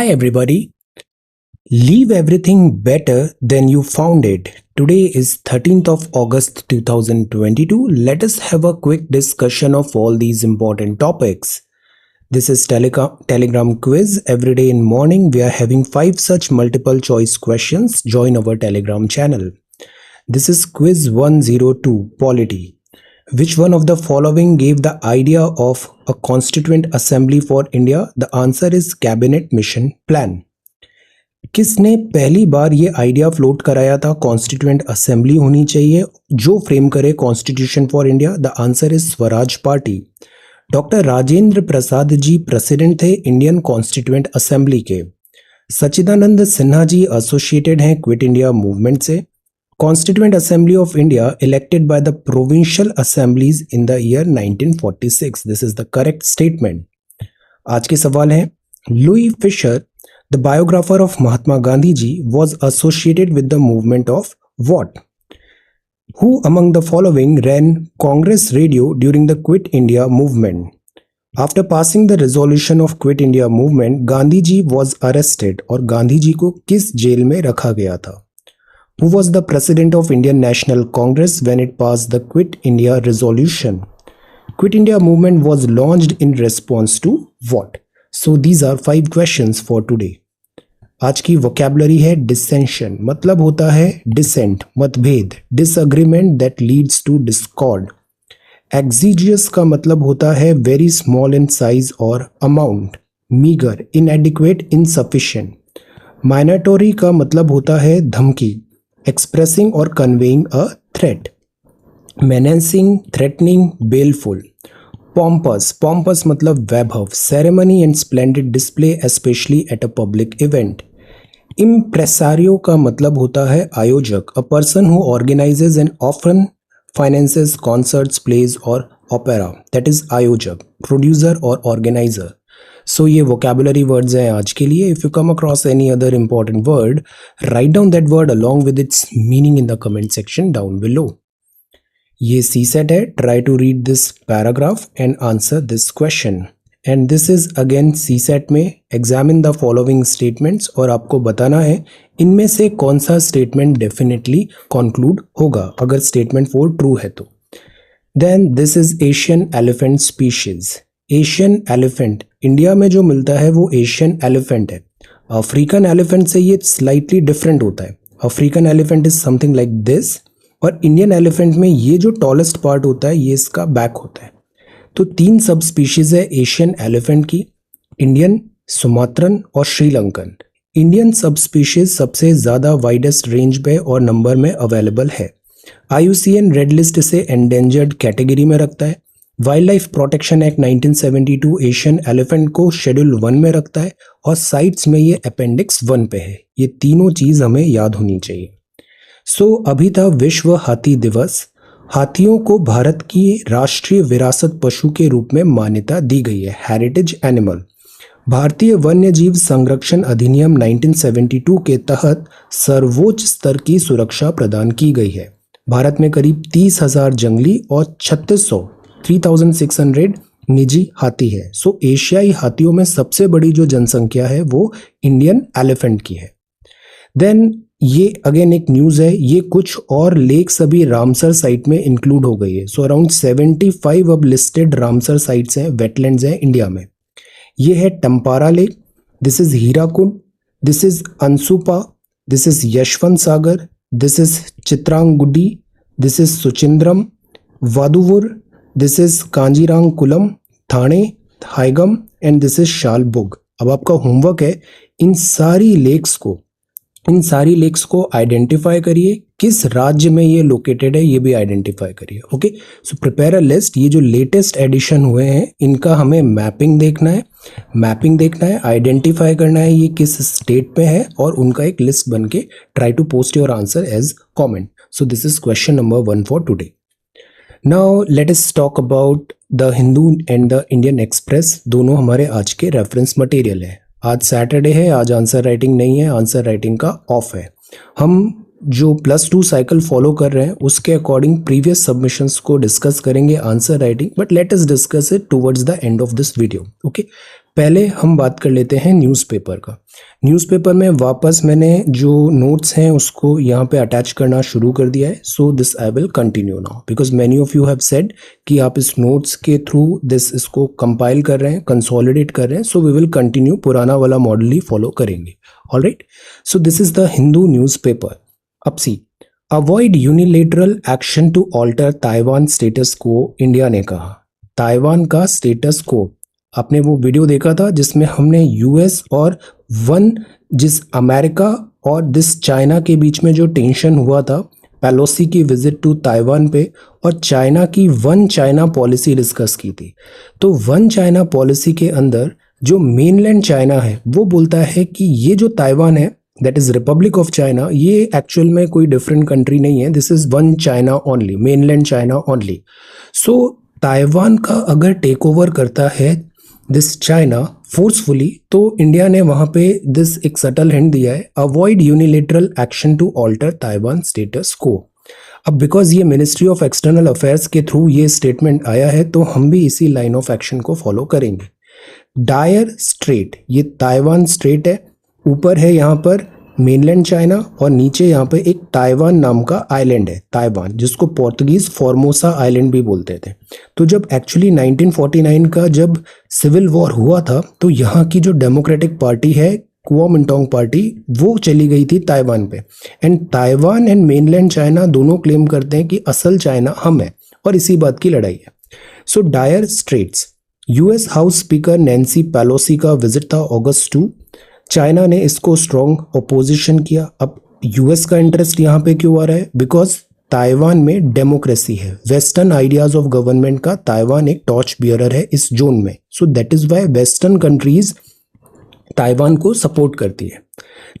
Hi everybody. Leave everything better than you found it. Today is 13th of August 2022. Let us have a quick discussion of all these important topics. This is Telegram quiz. Every day in morning we are having 5 such multiple choice questions. Join our Telegram channel. This is quiz 102 polity. Which one of the following gave the idea of a constituent assembly for India? The answer is cabinet mission plan. किसने पहली बार ये idea float कराया था constituent assembly होनी चाहिए जो frame करे constitution for India? The answer is Swaraj party. Doctor Rajendra Prasad ji president थे इंडियन कॉन्स्टिट्यूएंट असेंबली के. सच्चिदानंद सिन्हा जी एसोसिएटेड हैं क्विट इंडिया मूवमेंट से. Constituent assembly of India elected by the provincial assemblies in the year 1946. This is the correct statement. आज के सवाल हैं. Louis Fischer, the biographer of Mahatma Gandhi ji, was associated with the movement of what? Who among the following ran Congress radio during the Quit India movement? After passing the resolution of Quit India movement, Gandhi ji was arrested और गांधी जी को किस jail में रखा गया था? Who was the president of Indian National Congress when it passed the Quit India resolution? Quit India movement was launched in response to what? So these are 5 questions for today. आज की vocabulary है डिसेंशन, मतलब होता है dissent, मतभेद, disagreement that leads to discord. Exiguous का मतलब होता है वेरी स्मॉल इन साइज और amount, meagre, inadequate, insufficient. Minatory का मतलब होता है धमकी, एक्सप्रेसिंग और conveying a threat. Menacing, threatening, baleful. Pompous, pompous मतलब वैभव, ceremony and splendid display especially at a public event. Impresario का मतलब होता है आयोजक, a person who organises and often finances concerts, plays और ओपेरा, दैट इज आयोजक. प्रोड्यूसर और ऑर्गेनाइजर. सो ये वोकैबुलरी वर्ड्स हैं आज के लिए. If you come across any other important word, write down that word along with its meaning in the comment section down below. ये CSAT है. Try to read this paragraph and answer this question. And this is again CSAT में examine the following statements और आपको बताना है इनमें से कौन सा स्टेटमेंट डेफिनेटली कंक्लूड होगा अगर स्टेटमेंट 4 ट्रू है तो. Then this is Asian elephant species. Asian elephant India में जो मिलता है वो एशियन एलिफेंट है. अफ्रीकन एलिफेंट से ये स्लाइटली डिफरेंट होता है. African elephant is something like this और इंडियन एलिफेंट में ये जो टॉलेस्ट पार्ट होता है ये इसका बैक होता है. तो 3 सब स्पीशीज है एशियन एलिफेंट की, इंडियन, सुमात्रन और श्रीलंकन. इंडियन सब स्पीशीज सबसे ज़्यादा वाइडेस्ट रेंज पे और नंबर में अवेलेबल है. IUCN रेड लिस्ट इसे एंडेंजर्ड कैटेगरी में रखता है. Wild life protection act 1972 Asian elephant को शेड्यूल 1 में रखता है और साइट्स में ये अपेंडिक्स 1 पे है. ये तीनों चीज़ हमें याद होनी चाहिए. सो अभी था विश्व हाथी दिवस. हाथियों को भारत की राष्ट्रीय विरासत पशु के रूप में मान्यता दी गई है, हेरिटेज एनिमल. भारतीय वन्य जीव संरक्षण अधिनियम 1972 के तहत सर्वोच्च स्तर की सुरक्षा प्रदान की गई है. भारत में करीब 30,000 जंगली और 3600 निजी हाथी है. सो एशियाई हाथियों में सबसे बड़ी जो जनसंख्या है वो इंडियन एलिफेंट की है. देन ये अगेन एक न्यूज़ है, ये कुछ और लेक्स अभी रामसर साइट में इंक्लूड हो गई है. सो अराउंड 75 अब लिस्टेड रामसर साइट्स हैं, वेटलैंड्स हैं इंडिया में. ये है Tampara lake, this is Hirakud, this is Ansupa, this is Yashwant Sagar, this is Chitrangudi, this is Suchindram, Vaduvur, this is Kanjirankulam, Thane, Hygam and this is Shallbugh. अब आपका होमवर्क है इन सारी लेक्स को आइडेंटिफाई करिए, किस राज्य में ये लोकेटेड है ये भी आइडेंटिफाई करिए. Okay, so prepare a list. ये जो लेटेस्ट एडिशन हुए हैं इनका हमें मैपिंग देखना है, आइडेंटिफाई करना है ये किस स्टेट पे है और उनका एक लिस्ट बन के try to post your answer as comment. So this is question number 1 for today. Now let us talk about the Hindu and the Indian Express. दोनों हमारे आज के रेफरेंस मटेरियल है. आज सैटरडे है, आज आंसर राइटिंग नहीं है, आंसर राइटिंग का ऑफ है. हम जो +2 साइकिल फॉलो कर रहे हैं उसके अकॉर्डिंग प्रीवियस सबमिशंस को डिस्कस करेंगे answer writing, but let us discuss it towards the end of this video. Okay, पहले हम बात कर लेते हैं न्यूज़पेपर का। न्यूज़पेपर में वापस मैंने जो नोट्स हैं उसको यहाँ पे अटैच करना शुरू कर दिया है। So this I will continue now because many of you have said कि आप इस नोट्स के थ्रू इसको कंपाइल कर रहे हैं, कंसोलिडेट कर रहे हैं। सो वी विल कंटिन्यू, पुराना वाला मॉडल ही फॉलो करेंगे। Alright, so this is the Hindu newspaper. अब see, avoid unilateral action to alter Taiwan status quo, India ने कहा। ताइवान का स्टेटस को, आपने वो वीडियो देखा था जिसमें हमने यूएस और जिस अमेरिका और दिस चाइना के बीच में जो टेंशन हुआ था, पेलोसी की विजिट टू ताइवान पे, और चाइना की वन चाइना पॉलिसी डिस्कस की थी। तो वन चाइना पॉलिसी के अंदर जो मेनलैंड चाइना है वो बोलता है कि ये जो ताइवान है, that is Republic of China, ये एक्चुअल में कोई डिफरेंट कंट्री नहीं है, this is one China only, mainland China only. So Taiwan का अगर टेक ओवर करता है दिस चाइना फोर्सफुली, तो इंडिया ने वहां पे दिस एक सटल हिंट दिया है, avoid unilateral action to alter Taiwan status quo. अब बिकॉज ये मिनिस्ट्री ऑफ एक्सटर्नल अफेयर्स के थ्रू ये स्टेटमेंट आया है, तो हम भी इसी लाइन ऑफ एक्शन को फॉलो करेंगे। डायर स्ट्रेट, ये ताइवान स्ट्रेट है, ऊपर है यहाँ पर मेनलैंड चाइना और नीचे यहाँ पे एक ताइवान नाम का आइलैंड है, ताइवान, जिसको पोर्तुगीज फॉर्मोसा आइलैंड भी बोलते थे। तो जब एक्चुअली 1949 का जब सिविल वॉर हुआ था, तो यहाँ की जो डेमोक्रेटिक पार्टी है, कुओमिंटांग पार्टी, वो चली गई थी ताइवान पे। And Taiwan and mainland China दोनों क्लेम करते हैं कि असल चाइना हम है, और इसी बात की लड़ाई है। So dire straits, US house speaker Nancy Pelosi का विजिट था अगस्त 2। चाइना ने इसको स्ट्रॉन्ग अपोजिशन किया। अब यूएस का इंटरेस्ट यहाँ पे क्यों आ रहा है? बिकॉज ताइवान में डेमोक्रेसी है, वेस्टर्न आइडियाज ऑफ गवर्नमेंट का ताइवान एक टॉर्च बियरर है इस जोन में। So that is why western countries Taiwan को सपोर्ट करती है।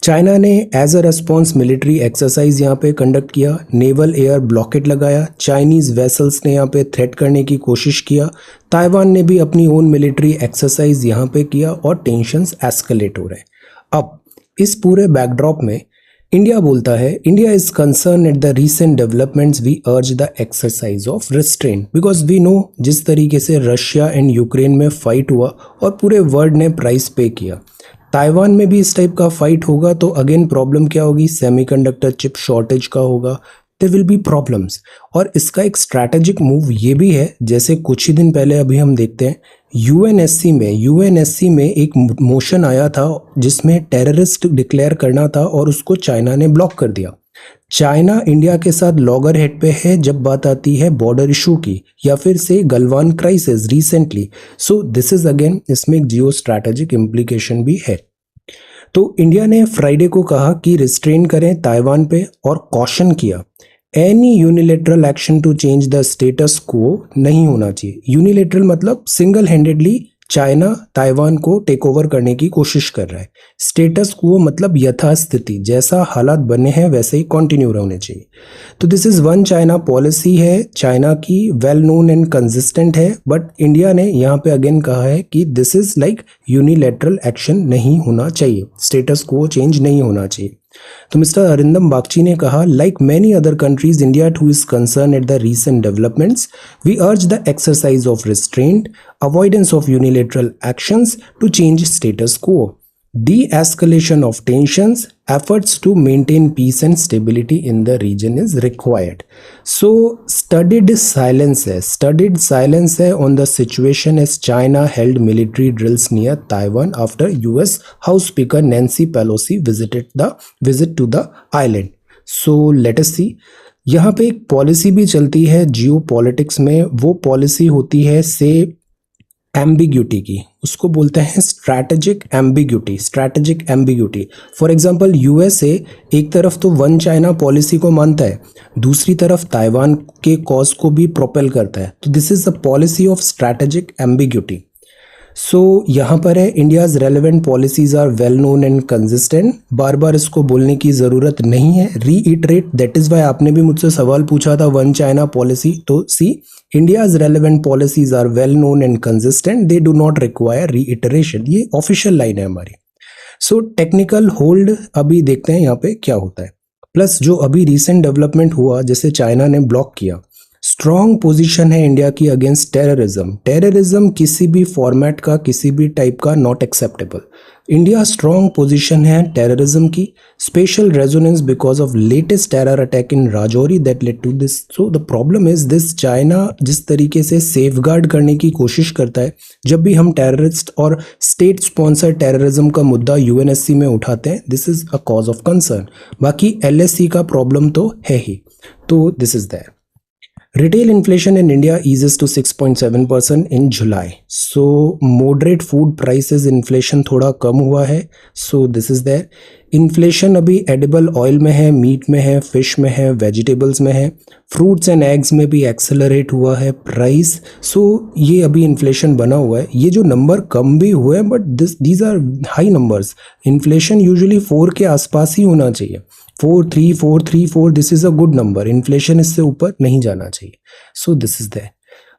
चाइना ने as a response military exercise यहाँ पे कंडक्ट किया, नेवल एयर ब्लॉकेट लगाया, चाइनीज वेसल्स ने यहाँ पे थ्रेट करने की कोशिश किया, ताइवान ने भी अपनी ओन मिलिट्री एक्सरसाइज यहाँ पे किया, और टेंशंस एस्केलेट हो रहे हैं। अब इस पूरे बैकड्रॉप में इंडिया बोलता है, India is concern at the recent developments, we urge the exercise of restraint, because we know जिस तरीके से रशिया एंड यूक्रेन में फाइट हुआ और पूरे वर्ल्ड ने प्राइस पे किया, ताइवान में भी इस टाइप का फाइट होगा तो अगेन प्रॉब्लम क्या होगी? सेमीकंडक्टर चिप शॉर्टेज का होगा, देयर विल बी प्रॉब्लम्स। और इसका एक स्ट्रैटेजिक मूव ये भी है, जैसे कुछ ही दिन पहले अभी हम देखते हैं यूएनएससी में एक मोशन आया था जिसमें टेररिस्ट डिक्लेयर करना था, और उसको चाइना ने ब्लॉक कर दिया। चाइना इंडिया के साथ लॉगर हेड पे है जब बात आती है बॉर्डर इशू की, या फिर से Galwan crisis recently. So this is again, इसमें एक जियो स्ट्रैटेजिक इम्प्लीकेशन भी है। तो इंडिया ने फ्राइडे को कहा कि रिस्ट्रेन करें ताइवान पे, और कॉशन किया any unilateral action to change the status quo नहीं होना चाहिए। यूनिलेटरल मतलब सिंगल हैंडेडली चाइना ताइवान को टेक ओवर करने की कोशिश कर रहा है। स्टेटस को मतलब यथास्थिति, जैसा हालात बने हैं वैसे ही कंटिन्यू होने चाहिए। तो this is one China policy है, चाइना की वेल नोन एंड कंसिस्टेंट है, बट इंडिया ने यहाँ पे अगेन कहा है कि this is like unilateral action नहीं होना चाहिए, स्टेटस को चेंज नहीं होना चाहिए। तो मिस्टर अरिंदम बागची ने कहा, like many other countries, India too is concern at the recent developments, we urge the exercise of restraint, avoidance of unilateral actions to change status quo, de-escalation of tensions, efforts to maintain peace and stability in the region is required. So studied silence है on the situation as China held military drills near Taiwan after US House Speaker Nancy Pelosi visit to the island. So let us see. यहाँ पे एक policy भी चलती है जियो politics में, वो policy होती है से एम्बिग्यूटी की, उसको बोलते हैं strategic ambiguity. For example USA एक तरफ तो वन चाइना पॉलिसी को मानता है, दूसरी तरफ ताइवान के कॉज को भी प्रोपेल करता है। तो this is the policy of strategic ambiguity. So यहाँ पर है, India's relevant policies are well known and consistent, बार बार इसको बोलने की ज़रूरत नहीं है, रीइटरेट, दैट इज़ वाई आपने भी मुझसे सवाल पूछा था वन चाइना पॉलिसी। तो see, India's relevant policies are well known and consistent, they do not require reiteration, ये ऑफिशियल लाइन है हमारी। सो टेक्निकल होल्ड अभी देखते हैं यहाँ पे क्या होता है, प्लस जो अभी रिसेंट डेवलपमेंट हुआ, जैसे चाइना ने ब्लॉक किया, स्ट्रॉन्ग पोजीशन है इंडिया की अगेंस्ट टेररिज्म। टेररिज्म किसी भी फॉर्मेट का, किसी भी टाइप का not acceptable. India strong position है टेररिज्म की। Special resonance because of latest terror attack in Rajouri that led to this. So the problem is this, China जिस तरीके से सेफगार्ड करने की कोशिश करता है जब भी हम टेररिस्ट और स्टेट स्पॉन्सर टेररिज्म का मुद्दा यूएनएससी में उठाते हैं, this is a cause of concern. बाकी एलएससी का प्रॉब्लम तो है ही, तो this is that. Retail inflation in India eases to 6.7% in July. So moderate food prices inflation थोड़ा कम हुआ है. So this is there. Inflation अभी edible oil में है, मीट में है, फिश में है, वेजिटेबल्स में है, फ्रूट्स एंड एग्स में भी एक्सेलरेट हुआ है प्राइस. सो ये अभी इन्फ्लेशन बना हुआ है. ये जो नंबर कम भी हुए हैं but these are high numbers. Inflation usually 4 के आसपास ही होना चाहिए. 4.3434, this is a good number. Inflation इससे ऊपर नहीं जाना चाहिए. So this is that.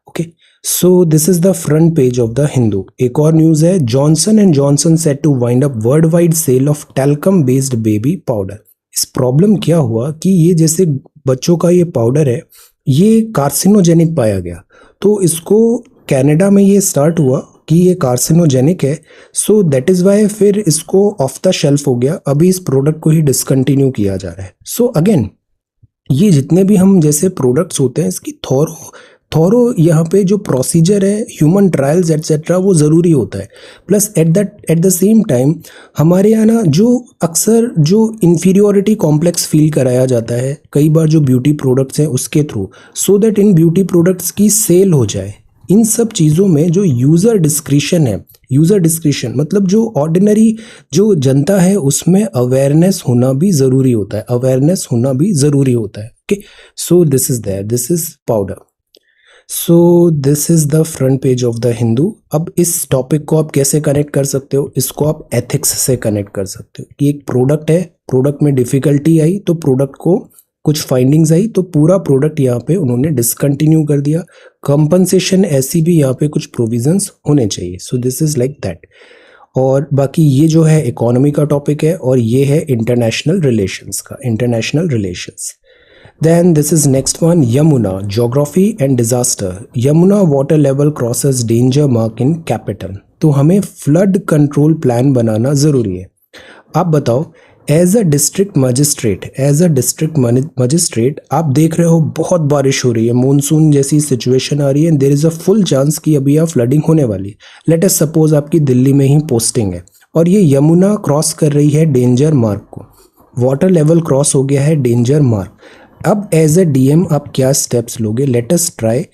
Okay, so this is the front page of the Hindu. एक और न्यूज है, Johnson and Johnson set to wind up worldwide sale of talcum based baby powder. इस problem क्या हुआ कि ये जैसे बच्चों का ये पाउडर है, ये कार्सिनोजेनिक पाया गया. तो इसको कनाडा में ये स्टार्ट हुआ कि ये कार्सिनोजेनिक है. सो दैट इज वाई फिर इसको ऑफ द शेल्फ हो गया. अभी इस प्रोडक्ट को ही डिसकंटिन्यू किया जा रहा है. सो अगेन ये जितने भी हम जैसे प्रोडक्ट्स होते हैं, इसकी थॉरो यहाँ पे जो प्रोसीजर है, ह्यूमन ट्रायल्स एटसेट्रा, वो ज़रूरी होता है. Plus at the same time हमारे यहाँ ना जो अक्सर जो इन्फीरियोरिटी कॉम्प्लेक्स फील कराया जाता है कई बार जो ब्यूटी प्रोडक्ट्स हैं उसके through, so that in beauty products की सेल हो जाए. इन सब चीज़ों में जो यूज़र डिस्क्रिशन है, यूज़र डिस्क्रिशन मतलब जो ऑर्डिनरी जो जनता है उसमें अवेयरनेस होना भी ज़रूरी होता है. अवेयरनेस होना भी ज़रूरी होता है. Okay, so this is there, this is powder. So this is the front page of the Hindu. अब इस टॉपिक को आप कैसे कनेक्ट कर सकते हो? इसको आप एथिक्स से कनेक्ट कर सकते हो कि एक प्रोडक्ट है, प्रोडक्ट में डिफ़िकल्टी आई तो प्रोडक्ट को कुछ फाइंडिंग्स आई तो पूरा प्रोडक्ट यहाँ पे उन्होंने डिसकंटिन्यू कर दिया. कंपनसेशन ऐसी भी यहाँ पे कुछ प्रोविजंस होने चाहिए. So this is like that. और बाकी ये जो है इकोनॉमी का टॉपिक है और ये है इंटरनेशनल रिलेशंस का, international relations. Then this is next one, Yamuna, geography and disaster. Yamuna water level crosses danger mark in capital. तो हमें फ्लड कंट्रोल प्लान बनाना ज़रूरी है. आप बताओ, एज अ डिस्ट्रिक्ट मजिस्ट्रेट आप देख रहे हो बहुत बारिश हो रही है, मानसून जैसी सिचुएशन आ रही है, there is a full chance कि अभी यहाँ फ्लडिंग होने वाली है. लेट अस सपोज आपकी दिल्ली में ही पोस्टिंग है और ये यमुना क्रॉस कर रही है डेंजर मार्क को. वाटर लेवल क्रॉस हो गया है डेंजर मार्क. अब एज अ डीएम आप क्या स्टेप्स लोगे? Let us try.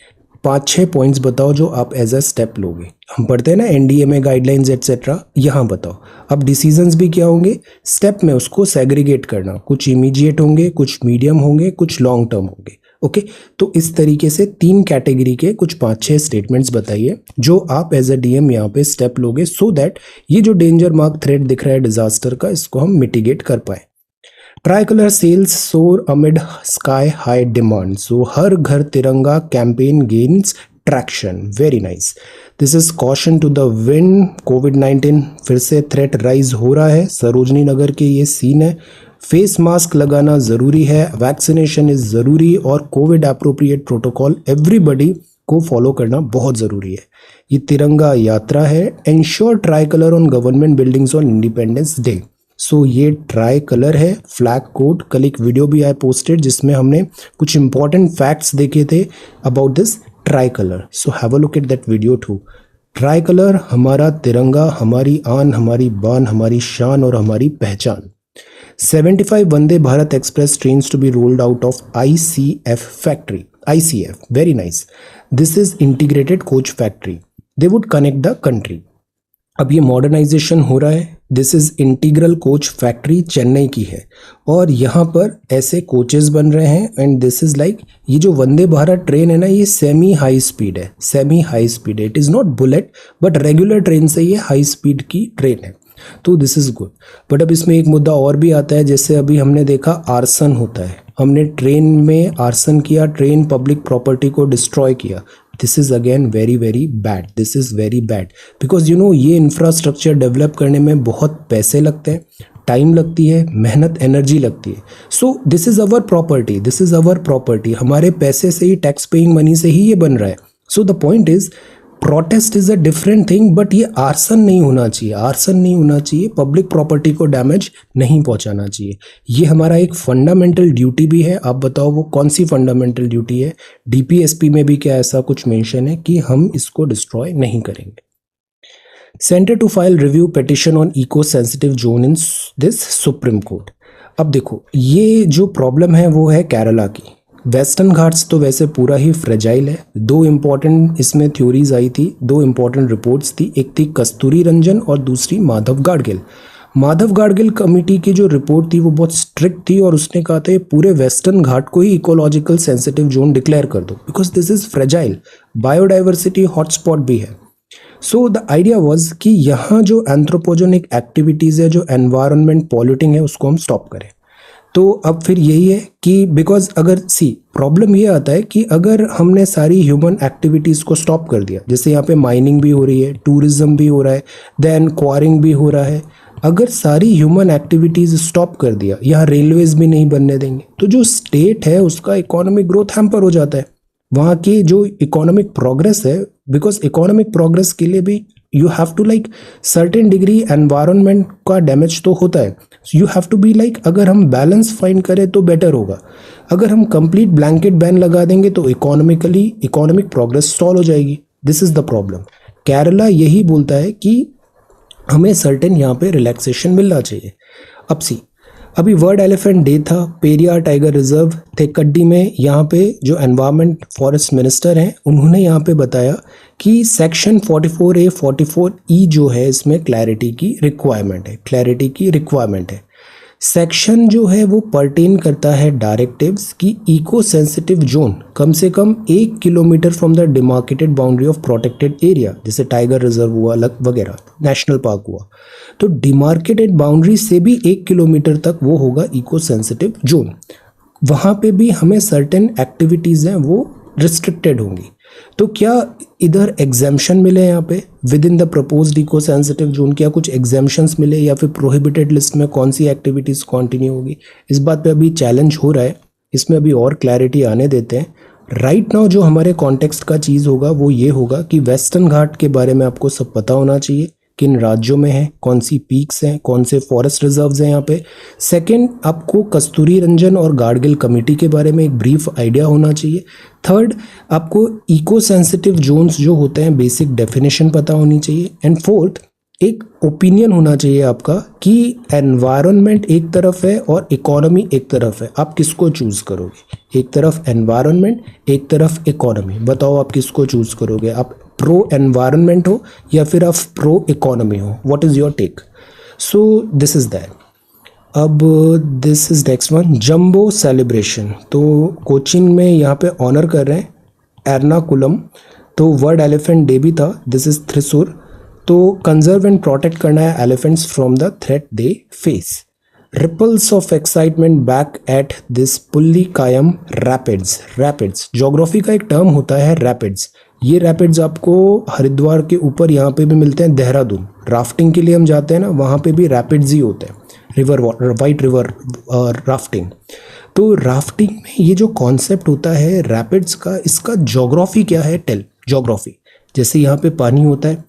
5-6 पॉइंट्स बताओ जो आप एज अ स्टेप लोगे. हम पढ़ते हैं ना एनडीएमए गाइडलाइंस एटसेट्रा, यहाँ बताओ. अब डिसीजंस भी क्या होंगे? स्टेप में उसको सेग्रीगेट करना. कुछ इमीडिएट होंगे, कुछ मीडियम होंगे, कुछ लॉन्ग टर्म होंगे. ओके, तो इस तरीके से 3 कैटेगरी के कुछ 5-6 स्टेटमेंट्स बताइए जो आप एज अ डीएम यहाँ पे स्टेप लोगे सो दैट ये जो डेंजर मार्क थ्रेट दिख रहा है डिजास्टर का, इसको हम मिटिगेट कर पाए. Tricolour sales soar amid sky high demand. So Har Ghar Tiranga campaign gains traction. Very nice. This is caution to the wind. कोविड-19 फिर से थ्रेट राइज हो रहा है. सरोजनी नगर के ये सीन है. फेस मास्क लगाना ज़रूरी है, वैक्सीनेशन इज़ ज़रूरी और कोविड अप्रोप्रिएट प्रोटोकॉल एवरीबडी को फॉलो करना बहुत ज़रूरी है. ये तिरंगा यात्रा है. Ensure tricolour on government buildings on Independence Day. So ये ट्राई कलर है, फ्लैग कोड. कल एक वीडियो भी आई पोस्टेड जिसमें हमने कुछ इंपॉर्टेंट फैक्ट्स देखे थे about this tricolour. So have a look at that video too. Tricolour हमारा तिरंगा, हमारी आन, हमारी बान, हमारी शान और हमारी पहचान. 75 Vande Bharat express trains to be rolled out of ICF factory. ICF, very nice. This is integrated coach factory. They would connect the country. अब ये मॉडर्नाइजेशन हो रहा है. This is integral coach factory, Chennai की है और यहाँ पर ऐसे कोचेस बन रहे हैं. एंड दिस इज़ लाइक ये जो वंदे भारत ट्रेन है ना, ये सेमी हाई स्पीड है. सेमी हाई स्पीड है. It is not bullet but regular train से ये हाई स्पीड की ट्रेन है. तो दिस इज़ गुड. बट अब इसमें एक मुद्दा और भी आता है. जैसे अभी हमने देखा आर्सन होता है, हमने ट्रेन में आर्सन किया, ट्रेन पब्लिक प्रॉपर्टी को डिस्ट्रॉय किया. This is again very very bad. This is very bad because you know ये इंफ्रास्ट्रक्चर डेवलप करने में बहुत पैसे लगते हैं. टाइम लगती है, मेहनत, एनर्जी लगती है। So this is our property, this is our property, हमारे पैसे से ही, टैक्स पेइंग मनी से ही ये बन रहा है। So the point is protest is a different thing, but ये आर्सन नहीं होना चाहिए, आर्सन नहीं होना चाहिए, पब्लिक प्रॉपर्टी को डैमेज नहीं पहुंचाना चाहिए। ये हमारा एक फंडामेंटल ड्यूटी भी है। आप बताओ वो कौन सी फंडामेंटल ड्यूटी है? डीपीएसपी में भी क्या ऐसा कुछ मेंशन है कि हम इसको डिस्ट्रॉय नहीं करेंगे? Centre to file review petition on eco sensitive zone in this supreme court. अब देखो, ये जो प्रॉब्लम है वो है केरला की। वेस्टर्न घाट्स तो वैसे पूरा ही फ्रेजाइल है। दो इम्पॉर्टेंट इसमें थ्योरीज आई थी, दो इम्पॉर्टेंट रिपोर्ट्स थी, एक थी कस्तूरी रंजन और दूसरी माधव गाडगिल। माधव गाडगिल कमेटी की जो रिपोर्ट थी वो बहुत स्ट्रिक्ट थी और उसने कहा था पूरे वेस्टर्न घाट को ही इकोलॉजिकल सेंसिटिव जोन डिक्लेयर कर दो, because this is fragile, biodiversity hotspot भी है। सो द आइडिया वॉज कि यहाँ जो एंथ्रोपोजेनिक एक्टिविटीज़ है, जो एनवायरनमेंट पॉल्यूटिंग है, उसको हम स्टॉप करें। तो अब फिर यही है कि बिकॉज अगर प्रॉब्लम ये आता है कि अगर हमने सारी ह्यूमन एक्टिविटीज़ को स्टॉप कर दिया, जैसे यहाँ पे माइनिंग भी हो रही है, टूरिज्म भी हो रहा है, देन क्वारिंग भी हो रहा है, अगर सारी ह्यूमन एक्टिविटीज़ स्टॉप कर दिया, यहाँ रेलवेज भी नहीं बनने देंगे, तो जो स्टेट है उसका इकोनॉमिक ग्रोथ हैम्पर हो जाता है। वहाँ की जो इकोनॉमिक प्रोग्रेस है, बिकॉज इकोनॉमिक प्रोग्रेस के लिए भी you have to like certain degree environment का डैमेज तो होता है। You have to be like, अगर हम बैलेंस फाइंड करें तो बेटर होगा। अगर हम कंप्लीट ब्लैंकेट बैन लगा देंगे तो इकोनॉमिक प्रोग्रेस स्टॉल हो जाएगी। This is the problem. Kerala यही बोलता है कि हमें सर्टेन यहाँ पे रिलैक्सेशन मिलना चाहिए। अब अभी वर्ल्ड एलिफेंट डे था, पेरियार टाइगर रिजर्व थेक्कडी में, यहाँ पे जो एनवायरनमेंट फॉरेस्ट मिनिस्टर हैं उन्होंने यहाँ पे बताया कि सेक्शन 44A 44E जो है इसमें क्लैरिटी की रिक्वायरमेंट है। सेक्शन जो है वो पर्टेन करता है डायरेक्टिव्स की इको सेंसिटिव जोन कम से कम 1 kilometre from the demarcated boundary of protected area, जैसे टाइगर रिजर्व हुआ वगैरह, नेशनल पार्क हुआ, तो डिमार्केटेड बाउंड्री से भी 1 किलोमीटर तक वो होगा इको सेंसिटिव जोन। वहाँ पे भी हमें सर्टेन एक्टिविटीज़ हैं वो रिस्ट्रिक्टेड होंगी। तो क्या इधर एग्जाम्शन मिले यहाँ पे within the proposed eco sensitive zone? क्या कुछ एग्जाम्शंस मिले या फिर प्रोहिबिटेड लिस्ट में कौन सी एक्टिविटीज़ कंटिन्यू होगी? इस बात पे अभी चैलेंज हो रहा है, इसमें अभी और क्लैरिटी आने देते हैं। राइट नाउ जो हमारे कॉन्टेक्स्ट का चीज़ होगा वो ये होगा कि वेस्टर्न घाट के बारे में आपको सब पता होना चाहिए, किन राज्यों में है, कौन सी पीक्स हैं, कौन से फॉरेस्ट रिजर्व्स हैं यहाँ पे। सेकंड, आपको कस्तूरी रंजन और गाडगिल कमेटी के बारे में एक ब्रीफ आइडिया होना चाहिए। थर्ड, आपको इको सेंसिटिव जोन्स जो होते हैं बेसिक डेफिनेशन पता होनी चाहिए। एंड फोर्थ, एक ओपिनियन होना चाहिए आपका कि एनवायरनमेंट एक तरफ है और इकोनॉमी एक तरफ है, आप किसको चूज़ करोगे? एक तरफ एनवायरनमेंट, एक तरफ इकोनॉमी, बताओ आप किसको चूज़ करोगे? आप प्रो एनवायरनमेंट हो या फिर आप प्रो इकोनॉमी हो? What is your take? So this is that. अब this is next one, jumbo celebration. तो कोचीन में यहाँ पे ऑनर कर रहे हैं एर्नाकुलम, तो वर्ल्ड एलिफेंट डे भी था। This is Thrissur. तो कंजर्व एंड प्रोटेक्ट करना है elephants from the threat they face. Ripples of excitement back at this Pullikkayam rapids geography का एक टर्म होता है रैपिड्स। ये रैपिड्स आपको हरिद्वार के ऊपर यहाँ पे भी मिलते हैं, देहरादून। राफ्टिंग के लिए हम जाते हैं ना, वहाँ पे भी रैपिड्स ही होते हैं, river water, white river rafting. तो राफ्टिंग में ये जो कॉन्सेप्ट होता है रैपिड्स का, इसका ज्योग्राफी क्या है? ज्योग्राफी, जैसे यहाँ पे पानी होता है,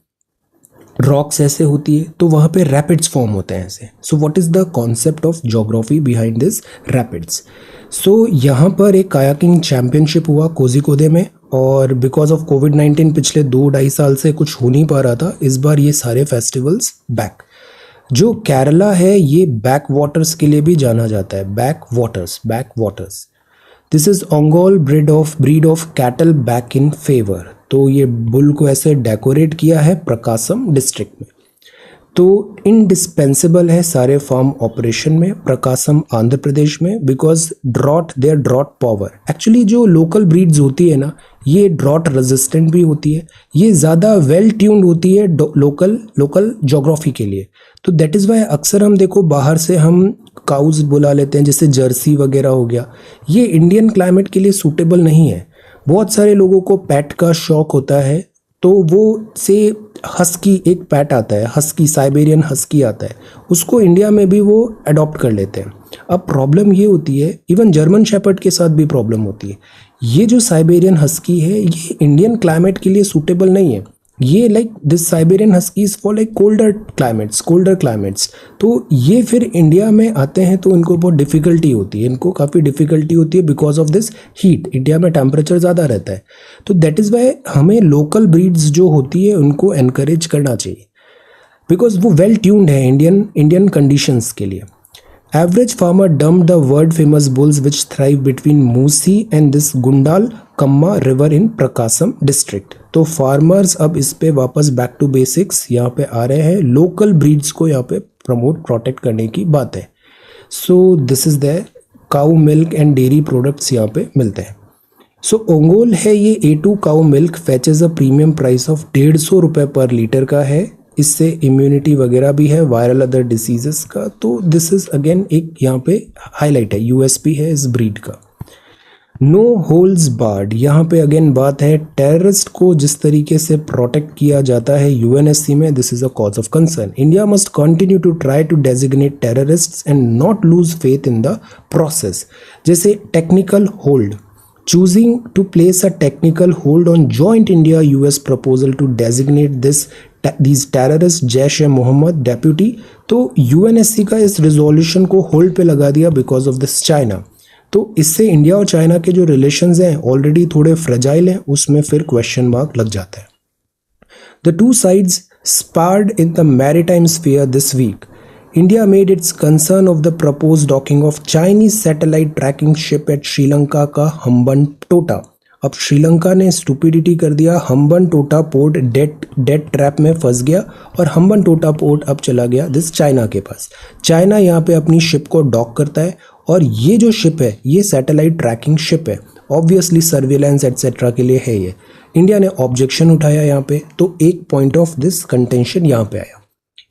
रॉक्स ऐसे होती है, तो वहाँ पे रैपिड्स फॉर्म होते हैं ऐसे। So what is the concept of geography behind this rapids? So यहाँ पर एक कायाकिंग चैम्पियनशिप हुआ कोझिकोडे में, और बिकॉज ऑफ कोविड-19 पिछले 2-2.5 साल से कुछ हो नहीं पा रहा था, इस बार ये सारे फेस्टिवल्स बैक। जो केरला है ये बैक वाटर्स के लिए भी जाना जाता है, back waters. This is Ongole breed of cattle back in favour. तो ये बुल को ऐसे डेकोरेट किया है प्रकासम डिस्ट्रिक्ट में। तो इंडिस्पेंसिबल है सारे फार्म ऑपरेशन में, प्रकासम आंध्र प्रदेश में, because there drought power. Actually जो लोकल ब्रीड्स होती है ना, ये ड्रॉट रेजिस्टेंट भी होती है, ये ज़्यादा वेल ट्यून्ड होती है लोकल ज्योग्राफी के लिए। तो दैट इज़ वाई अक्सर हम देखो बाहर से हम काउज बुला लेते हैं, जैसे जर्सी वगैरह हो गया, ये इंडियन क्लाइमेट के लिए सूटेबल नहीं है। बहुत सारे लोगों को पेट का शौक होता है, तो वो से हस्की एक पैट आता है, हस्की साइबेरियन हस्की आता है, उसको इंडिया में भी वो अडॉप्ट कर लेते हैं। अब प्रॉब्लम ये होती है, इवन जर्मन शेपर्ड के साथ भी प्रॉब्लम होती है, ये जो साइबेरियन हस्की है ये इंडियन क्लाइमेट के लिए सूटेबल नहीं है। ये like this Siberian huskies for like colder climates. तो ये फिर इंडिया में आते हैं तो इनको बहुत डिफ़िकल्टी होती है, इनको काफ़ी डिफ़िकल्टी होती है because of this heat. India में टेम्परेचर ज़्यादा रहता है, तो दैट इज़ वाई हमें लोकल ब्रीड्स जो होती है उनको एनकरेज करना चाहिए, बिकॉज वो वेल ट्यून्ड है इंडियन कंडीशंस के लिए। Average farmer dumped the world famous bulls which thrive between Musi and this Gundal Kamma river in Prakasam district। तो फार्मर्स अब इस पे वापस बैक टू बेसिक्स यहाँ पे आ रहे हैं, लोकल ब्रीड्स को यहाँ पे प्रमोट प्रोटेक्ट करने की बात है। So this is the cow milk and dairy products यहाँ पे मिलते हैं। सो ओंगोल है ये A2 cow milk fetches a premium price of 150 रुपये पर लीटर का है। इससे इम्यूनिटी वगैरह भी है वायरल अदर डिसीजेस का। तो दिस इज अगेन एक यहाँ पे हाईलाइट है, यूएसपी है इस ब्रीड का। नो होल्स बार्ड, यहाँ पे अगेन बात है टेररिस्ट को जिस तरीके से प्रोटेक्ट किया जाता है यूएनएससी में, this is a cause of concern. India must continue to try to designate terrorists and not lose faith in the process. जैसे technical hold, choosing to place a technical hold on joint India-US proposal to designate these terrorists Jaish-e-Mohammed deputy. तो UNSC का इस resolution को hold पे लगा दिया because of this China. तो इससे इंडिया और चाइना के जो रिलेशंस हैं ऑलरेडी थोड़े फ्रेजाइल हैं, उसमें फिर क्वेश्चन मार्क लग जाता है। The two sides sparred in the maritime sphere this week. India made its concern of the proposed docking of Chinese satellite tracking ship at Sri Lanka का हम्बन टोटा। अब श्रीलंका ने स्टूपिडिटी कर दिया, हम्बन टोटा पोर्ट डेट ट्रैप में फंस गया और हम्बन टोटा पोर्ट अब चला गया दिस चाइना के पास। चाइना यहाँ पे अपनी शिप को डॉक करता है और ये जो शिप है ये सैटेलाइट ट्रैकिंग शिप है, ऑब्वियसली सर्विलेंस एटसेट्रा के लिए है ये। इंडिया ने ऑब्जेक्शन उठाया यहाँ पे, तो एक पॉइंट ऑफ दिस कंटेंशन यहाँ पे आया।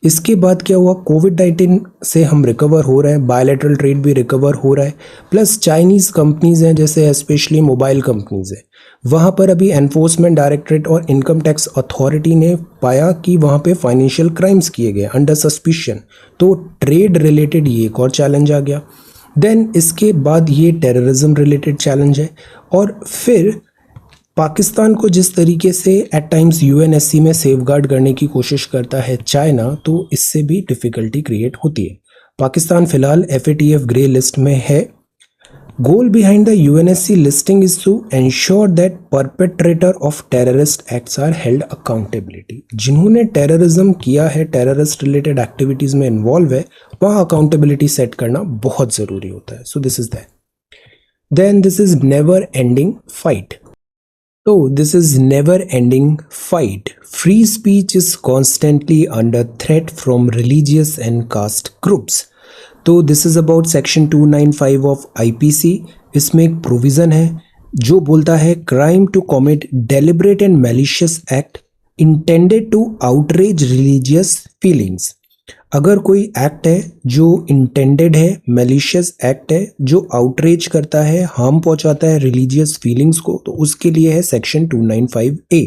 इसके बाद क्या हुआ, कोविड-19 से हम रिकवर हो रहे हैं, बायलैटरल ट्रेड भी रिकवर हो रहा है, प्लस चाइनीज़ कंपनीज हैं जैसे स्पेशली मोबाइल कंपनीज हैं, वहाँ पर अभी एनफोर्समेंट डायरेक्टरेट और इनकम टैक्स अथॉरिटी ने पाया कि वहाँ पे फाइनेंशियल क्राइम्स किए गए अंडर सस्पिशन। तो ट्रेड रिलेटेड ये एक और चैलेंज आ गया। देन इसके बाद ये टेररिज्म रिलेटेड चैलेंज है, और फिर पाकिस्तान को जिस तरीके से एट टाइम्स यूएनएससी में सेफगार्ड करने की कोशिश करता है चाइना, तो इससे भी डिफ़िकल्टी क्रिएट होती है। पाकिस्तान फिलहाल FATF ग्रे लिस्ट में है। Goal behind the UNSC listing is to ensure that perpetrator of terrorist acts are held accountability. जिन्होंने टेररिज्म किया है, टेररिस्ट रिलेटेड एक्टिविटीज़ में इन्वॉल्व है, वहाँ अकाउंटेबिलिटी सेट करना बहुत ज़रूरी होता है। So this is that. Then this is never ending fight. So this is never ending fight. Free speech is constantly under threat from religious and caste groups. तो this is about section 295 of IPC। इसमें एक provision है जो बोलता है crime to commit deliberate and malicious act intended to outrage religious feelings। अगर कोई act है जो इंटेंडेड है, मैलिशियस एक्ट है जो आउटरेज करता है, हार्म पहुंचाता है रिलीजियस फीलिंग्स को, तो उसके लिए है सेक्शन 295A।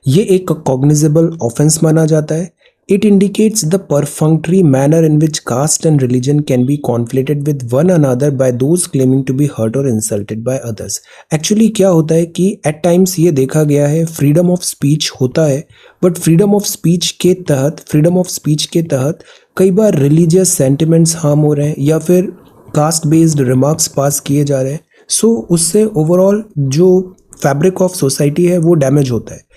ये एक कॉग्निजेबल ऑफेंस माना जाता है। It indicates the perfunctory manner in which caste and religion can be conflated with one another by those claiming to be hurt or insulted by others। Actually क्या होता है कि at times ये देखा गया है freedom of speech होता है, but freedom of speech के तहत कई बार religious sentiments harm हो रहे हैं या फिर caste based remarks पास किए जा रहे हैं। So उससे overall जो fabric of society है वो डैमेज होता है।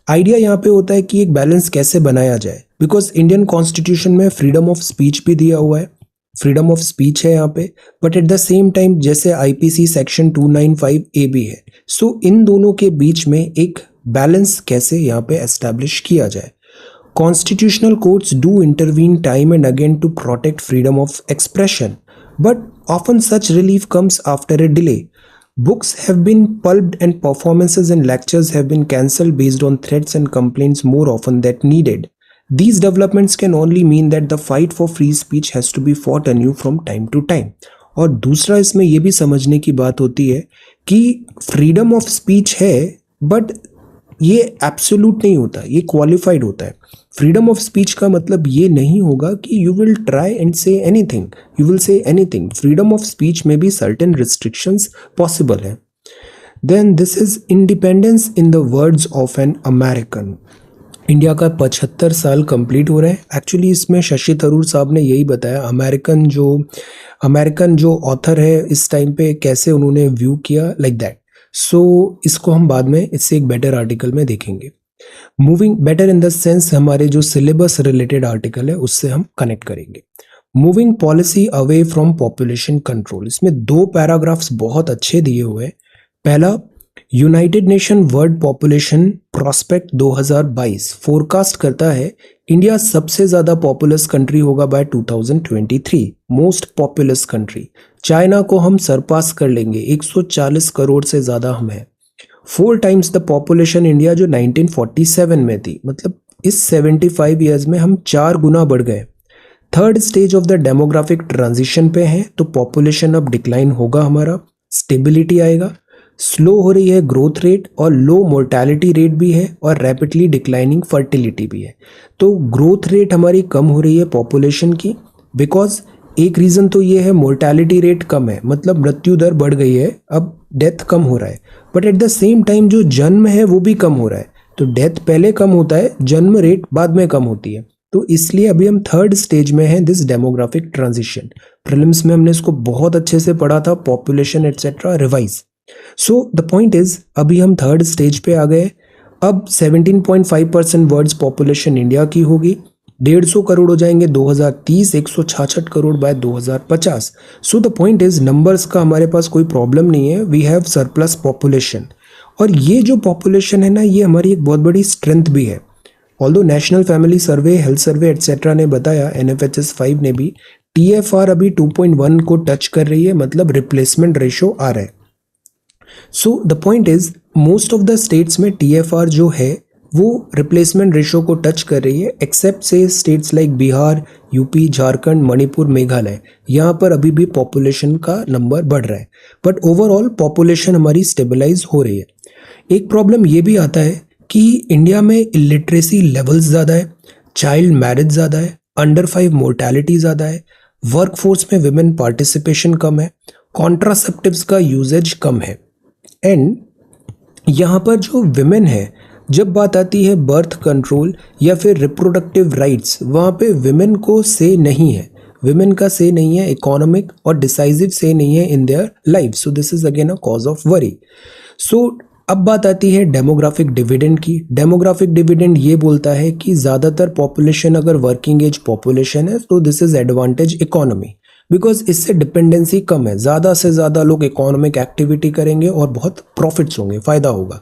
आइडिया यहाँ पे होता है कि एक बैलेंस कैसे बनाया जाए, बिकॉज इंडियन कॉन्स्टिट्यूशन में फ्रीडम ऑफ स्पीच भी दिया हुआ है, फ्रीडम ऑफ स्पीच है यहाँ पे, but at the same time जैसे आईपीसी सेक्शन 295A भी है। सो इन दोनों के बीच में एक बैलेंस कैसे यहाँ पे एस्टैब्लिश किया जाए। Constitutional courts do intervene time and again to protect freedom of expression, but often such relief comes after a delay. Books have been pulped and performances and lectures have been cancelled based on threats and complaints more often than needed. These developments can only mean that the fight for free speech has to be fought anew from time to time. और दूसरा इसमें यह भी समझने की बात होती है कि फ्रीडम ऑफ स्पीच है, बट ये एब्सोल्यूट नहीं होता, ये क्वालिफाइड होता है। फ्रीडम ऑफ स्पीच का मतलब ये नहीं होगा कि you will try and say anything, you will say anything. Freedom of speech में भी सर्टेन रिस्ट्रिक्शंस पॉसिबल है। Then this is independence in the words of an American. India का 75 साल कंप्लीट हो रहा है। एक्चुअली इसमें शशि थरूर साहब ने यही बताया, अमेरिकन जो ऑथर है इस टाइम पे कैसे उन्होंने व्यू किया, लाइक दैट। सो इसको हम बाद में इससे एक बेटर आर्टिकल में देखेंगे। Moving better in the sense हमारे जो सिलेबस रिलेटेड आर्टिकल है उससे हम कनेक्ट करेंगे। Moving policy away from population control, इसमें 2 पैराग्राफ्स बहुत अच्छे दिए हुए हैं। पहला, United Nation World Population Prospect 2022 forecast करता है इंडिया सबसे ज्यादा पॉपुलस कंट्री होगा by 2023, most populous country. China को हम सरपास कर लेंगे, 140 करोड़ से ज्यादा हम हैं। 4 टाइम्स द पॉपुलेशन इंडिया जो 1947 में थी, मतलब इस 75 ईयर्स में हम 4 गुना बढ़ गए। Third stage of the demographic transition पे हैं, तो पॉपुलेशन अब डिक्लाइन होगा, हमारा स्टेबिलिटी आएगा। स्लो हो रही है ग्रोथ रेट और लो मोर्टेलिटी रेट भी है और रैपिडली डिक्लाइनिंग फर्टिलिटी भी है। तो ग्रोथ रेट हमारी कम हो रही है पॉपुलेशन की, बिकॉज एक रीज़न तो ये है मोर्टेलिटी रेट कम है, मतलब मृत्यु दर बढ़ गई है, अब डेथ कम हो रहा है। But at the same time जो जन्म है वो भी कम हो रहा है, तो डेथ पहले कम होता है, जन्म रेट बाद में कम होती है। तो इसलिए अभी हम थर्ड स्टेज में हैं दिस डेमोग्राफिक ट्रांजिशन। प्रीलिम्स में हमने इसको बहुत अच्छे से पढ़ा था, population etcetera revise. So the point is अभी हम थर्ड स्टेज पे आ गए। अब 17.5% वर्ड्स पॉपुलेशन इंडिया की होगी, 150 करोड़ हो जाएंगे 2030, 166 crore by 2050। So the point is numbers का हमारे पास कोई प्रॉब्लम नहीं है, वी हैव सरप्लस पॉपुलेशन। और ये जो पॉपुलेशन है ना, ये हमारी एक बहुत बड़ी स्ट्रेंथ भी है। ऑल्दो नेशनल फैमिली सर्वे, हेल्थ सर्वे एटसेट्रा ने बताया, NFHS 5 ने भी, TFR अभी 2.1 को टच कर रही है, मतलब रिप्लेसमेंट रेशो आ रहा है। So the point is most of the states में TFR जो है वो रिप्लेसमेंट रेशो को टच कर रही है, एक्सेप्ट से states like Bihar, UP, Jharkhand, Manipur, Meghalaya. यहाँ पर अभी भी पॉपुलेशन का नंबर बढ़ रहा है, बट ओवरऑल पॉपुलेशन हमारी स्टेबलाइज हो रही है। एक प्रॉब्लम ये भी आता है कि इंडिया में इलिटरेसी लेवल्स ज़्यादा है, चाइल्ड मैरिज ज़्यादा है, अंडर 5 मोर्टेलिटी ज़्यादा है, वर्कफोर्स में विमेन पार्टिसिपेशन कम है, कॉन्ट्रासेप्टिव्स का यूजेज कम है। एंड यहाँ पर जो विमेन है, जब बात आती है बर्थ कंट्रोल या फिर रिप्रोडक्टिव राइट्स, वहाँ पे विमेन को से नहीं है, विमेन का से नहीं है, इकोनॉमिक और डिसाइसिव से नहीं है in their life. So this is again a cause of worry. So अब बात आती है डेमोग्राफिक डिविडेंड की। डेमोग्राफिक डिविडेंड ये बोलता है कि ज़्यादातर पॉपुलेशन अगर वर्किंग एज पॉपुलेशन है तो this is advantage economy, because इससे डिपेंडेंसी कम है, ज़्यादा से ज़्यादा लोग इकोनॉमिक एक्टिविटी करेंगे और बहुत प्रॉफिट्स होंगे, फ़ायदा होगा।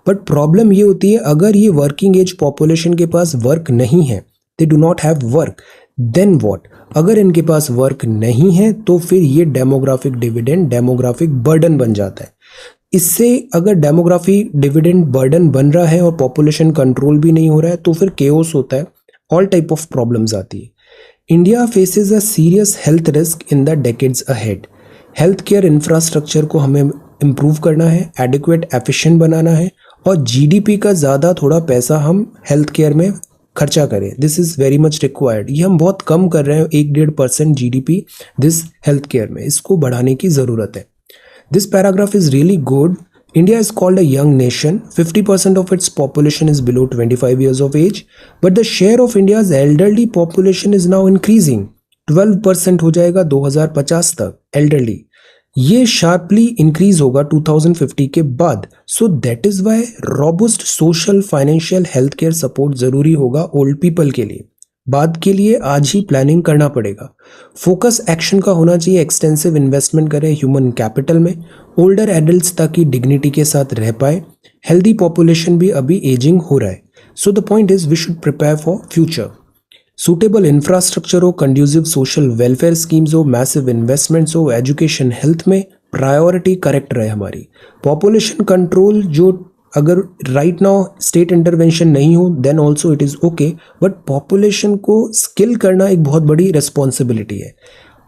बट प्रॉब्लम ये होती है अगर ये वर्किंग एज पॉपुलेशन के पास वर्क नहीं है, they do not have work, then what? अगर इनके पास वर्क नहीं है तो फिर ये डेमोग्राफिक डिविडेंड डेमोग्राफिक बर्डन बन जाता है। इससे अगर डेमोग्राफी डिविडेंड बर्डन बन रहा है और पॉपुलेशन कंट्रोल भी नहीं हो रहा है तो फिर केओस होता है, ऑल टाइप ऑफ प्रॉब्लम्स आती है। India faces a serious health risk in the decades ahead. Health care infrastructure को हमें इम्प्रूव करना है, एडिक्वेट एफिशिएंट बनाना है और जीडीपी का ज़्यादा थोड़ा पैसा हम हेल्थ केयर में खर्चा करें। This is very much required. ये हम बहुत कम कर रहे हैं, 1-1.5% जीडीपी दिस हेल्थ केयर में, इसको बढ़ाने की ज़रूरत है। This paragraph is really good. India is called a young nation. 50% of its population is below 25 years of age. But the share of India's elderly population is now increasing. 12% हो जाएगा 2050 तक elderly. ये sharply increase होगा 2050 के बाद. So that is why robust social, financial, healthcare support ज़रूरी होगा old people के लिए. बाद के लिए आज ही प्लानिंग करना पड़ेगा। फोकस एक्शन का होना चाहिए, एक्सटेंसिव इन्वेस्टमेंट करें ह्यूमन कैपिटल में, ओल्डर एडल्ट्स ताकि डिग्निटी के साथ रह पाए। हेल्दी पॉपुलेशन भी अभी एजिंग हो रहा है। So the point is we should prepare for future. Suitable infrastructure हो, कंड्यूसिव सोशल वेलफेयर स्कीम्स हो, मैसिव इन्वेस्टमेंट्स हो, एजुकेशन हेल्थ में प्रायोरिटी करेक्ट रहे हमारी। पॉपुलेशन कंट्रोल जो अगर राइट नाउ स्टेट इंटरवेंशन नहीं हो then also it is okay, but population को स्किल करना एक बहुत बड़ी रिस्पॉन्सिबिलिटी है।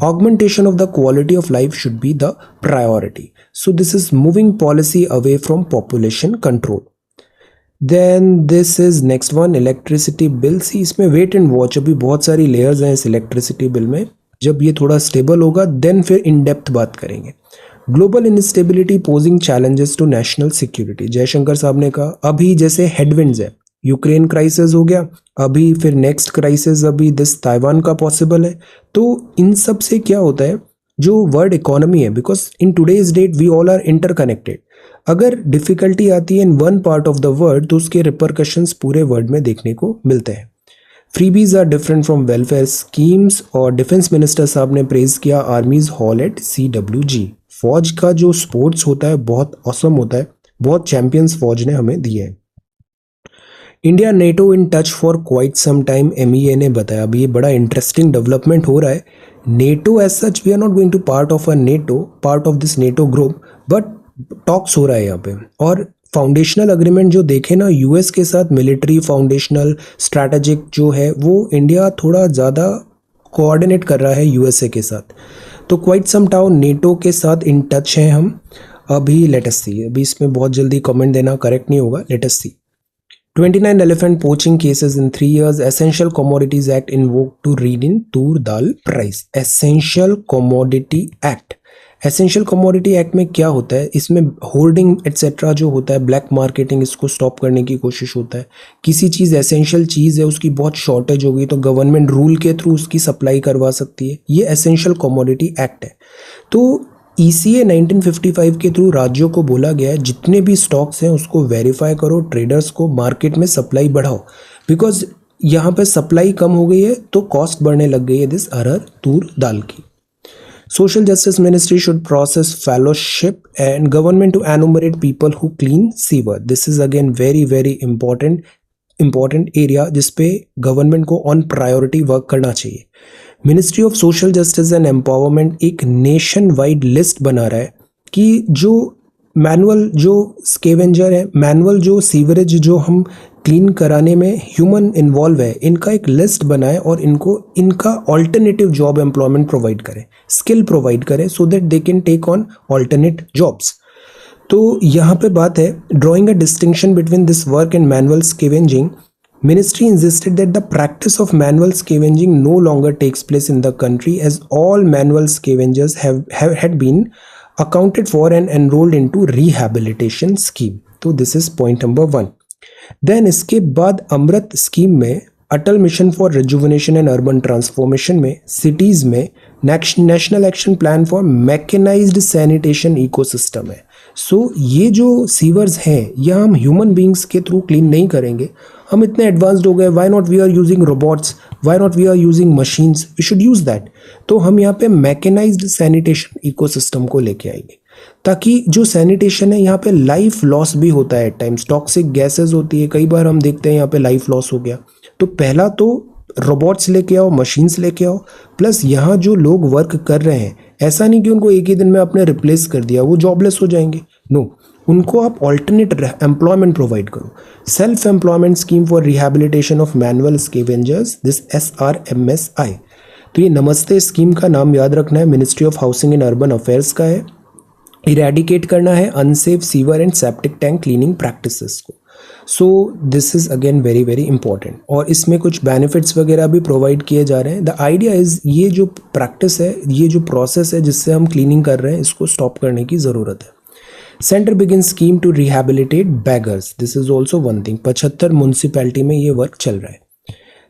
Augmentation of the quality of life should be the priority. So this is moving policy away from population control. Then this is next one, electricity bill. See इसमें wait and watch, अभी बहुत सारी layers हैं इस electricity bill में। जब ये थोड़ा स्टेबल होगा देन फिर इन डेप्थ बात करेंगे। Global instability posing challenges to national security, Jaishankar साहब ने कहा। अभी जैसे हेडविंड्स है, यूक्रेन क्राइसिस हो गया, अभी फिर नेक्स्ट क्राइसिस अभी दिस ताइवान का पॉसिबल है। तो इन सब से क्या होता है, जो वर्ल्ड इकोनॉमी है, because in today's date we all are interconnected. अगर डिफिकल्टी आती है in one part of the world तो उसके रिपरकशंस पूरे वर्ल्ड में देखने को मिलते हैं। Freebies are different from welfare schemes, और डिफेंस मिनिस्टर साहब ने प्रेज किया आर्मीज हॉल एट CWG। फौज का जो स्पोर्ट्स होता है बहुत ऑसम होता है, बहुत चैंपियंस फौज ने हमें दिए हैं। India NATO in touch for quite some time, MEA ने बताया। अभी ये बड़ा इंटरेस्टिंग डेवलपमेंट हो रहा है। NATO as such we are not going to part of part of this NATO group, but talks हो रहा है यहाँ पे। और फाउंडेशनल अग्रीमेंट जो देखे ना US के साथ, मिलिट्री फाउंडेशनल स्ट्रैटेजिक जो है वो इंडिया थोड़ा ज़्यादा कोऑर्डिनेट कर रहा है USA के साथ। तो क्वाइट सम टाउन नेटो के साथ इन टच हैं हम। अभी लेट अस सी, अभी इसमें बहुत जल्दी कमेंट देना करेक्ट नहीं होगा, late us C. 29 elephant poaching cases in 3 years. Essential Commodities Act invoked to rein in tur dal price. Essential Commodity Act. Essential commodity act में क्या होता है, इसमें होर्डिंग एट्सेट्रा जो होता है, ब्लैक मार्केटिंग, इसको स्टॉप करने की कोशिश होता है। किसी चीज़ एसेंशियल चीज़ है, उसकी बहुत शॉर्टेज हो गई तो गवर्नमेंट रूल के थ्रू उसकी सप्लाई करवा सकती है। ये एसेंशियल कमोडिटी एक्ट है। तो ECA 1955 के थ्रू राज्यों को बोला गया है जितने भी स्टॉक्स हैं उसको वेरीफाई करो, ट्रेडर्स को मार्केट में सप्लाई बढ़ाओ, बिकॉज यहाँ पे सप्लाई कम हो गई है तो कॉस्ट बढ़ने लग गई है दिस अरहर तूर दाल की। Social Justice Ministry should process fellowship and government to enumerate people who clean sewer. This is again very important area जिसपे गवर्नमेंट को ऑन प्रायोरिटी वर्क करना चाहिए। Ministry of social justice and empowerment एक nation wide list बना रहा है कि जो मैनुअल जो स्केवेंजर है, मैनुअल जो सीवरेज जो हम क्लीन कराने में ह्यूमन इन्वॉल्व है, इनका एक लिस्ट बनाए और इनको इनका ऑल्टरनेटिव जॉब एम्प्लॉयमेंट प्रोवाइड करें, स्किल प्रोवाइड करें so that they can take on alternate jobs. तो यहाँ पे बात है drawing a distinction between this work and manual scavenging. Ministry insisted that the practice of manual scavenging no longer takes place in the country as all manual scavengers had been accounted for and enrolled into rehabilitation scheme. तो this is point number 1. Then इसके बाद Amrut scheme में, Atal mission for rejuvenation and urban transformation में, cities में national action plan for mechanised sanitation ecosystem है। So ये जो sewers हैं यह हम ह्यूमन बींग्स के थ्रू क्लीन नहीं करेंगे। हम इतने एडवांस्ड हो गए, why not we are using robots, why not we are using machines, we should use that. तो हम यहाँ पे मैकेनाइज्ड सैनिटेशन इकोसिस्टम को लेके आएंगे ताकि जो सैनिटेशन है यहाँ पे लाइफ लॉस भी होता है एट टाइम्स, टॉक्सिक गैसेज होती है, कई बार हम देखते हैं यहाँ पे लाइफ लॉस हो गया। तो पहला तो रोबोट्स लेके आओ, मशीन्स लेके आओ, प्लस यहाँ जो लोग वर्क कर रहे हैं ऐसा नहीं कि उनको एक ही दिन में आपने रिप्लेस कर दिया वो जॉबलेस हो जाएंगे, नो, उनको आप ऑल्टरनेट एम्प्लॉयमेंट प्रोवाइड करो। Self employment scheme for rehabilitation of manual scavengers, this SRMSI। तो ये नमस्ते स्कीम का नाम याद रखना है, ministry of housing and urban affairs का है। इरेडिकेट करना है unsafe sewer and septic tank cleaning practices को। So this is again very important, और इसमें कुछ बेनिफिट्स वगैरह भी प्रोवाइड किए जा रहे हैं। द आइडिया इज़ ये जो प्रैक्टिस है, ये जो प्रोसेस है जिससे हम क्लीनिंग कर रहे हैं, इसको स्टॉप करने की ज़रूरत है। Centre begin scheme to rehabilitate beggars, this is also one thing. 75 municipality में ये वर्क चल रहा है।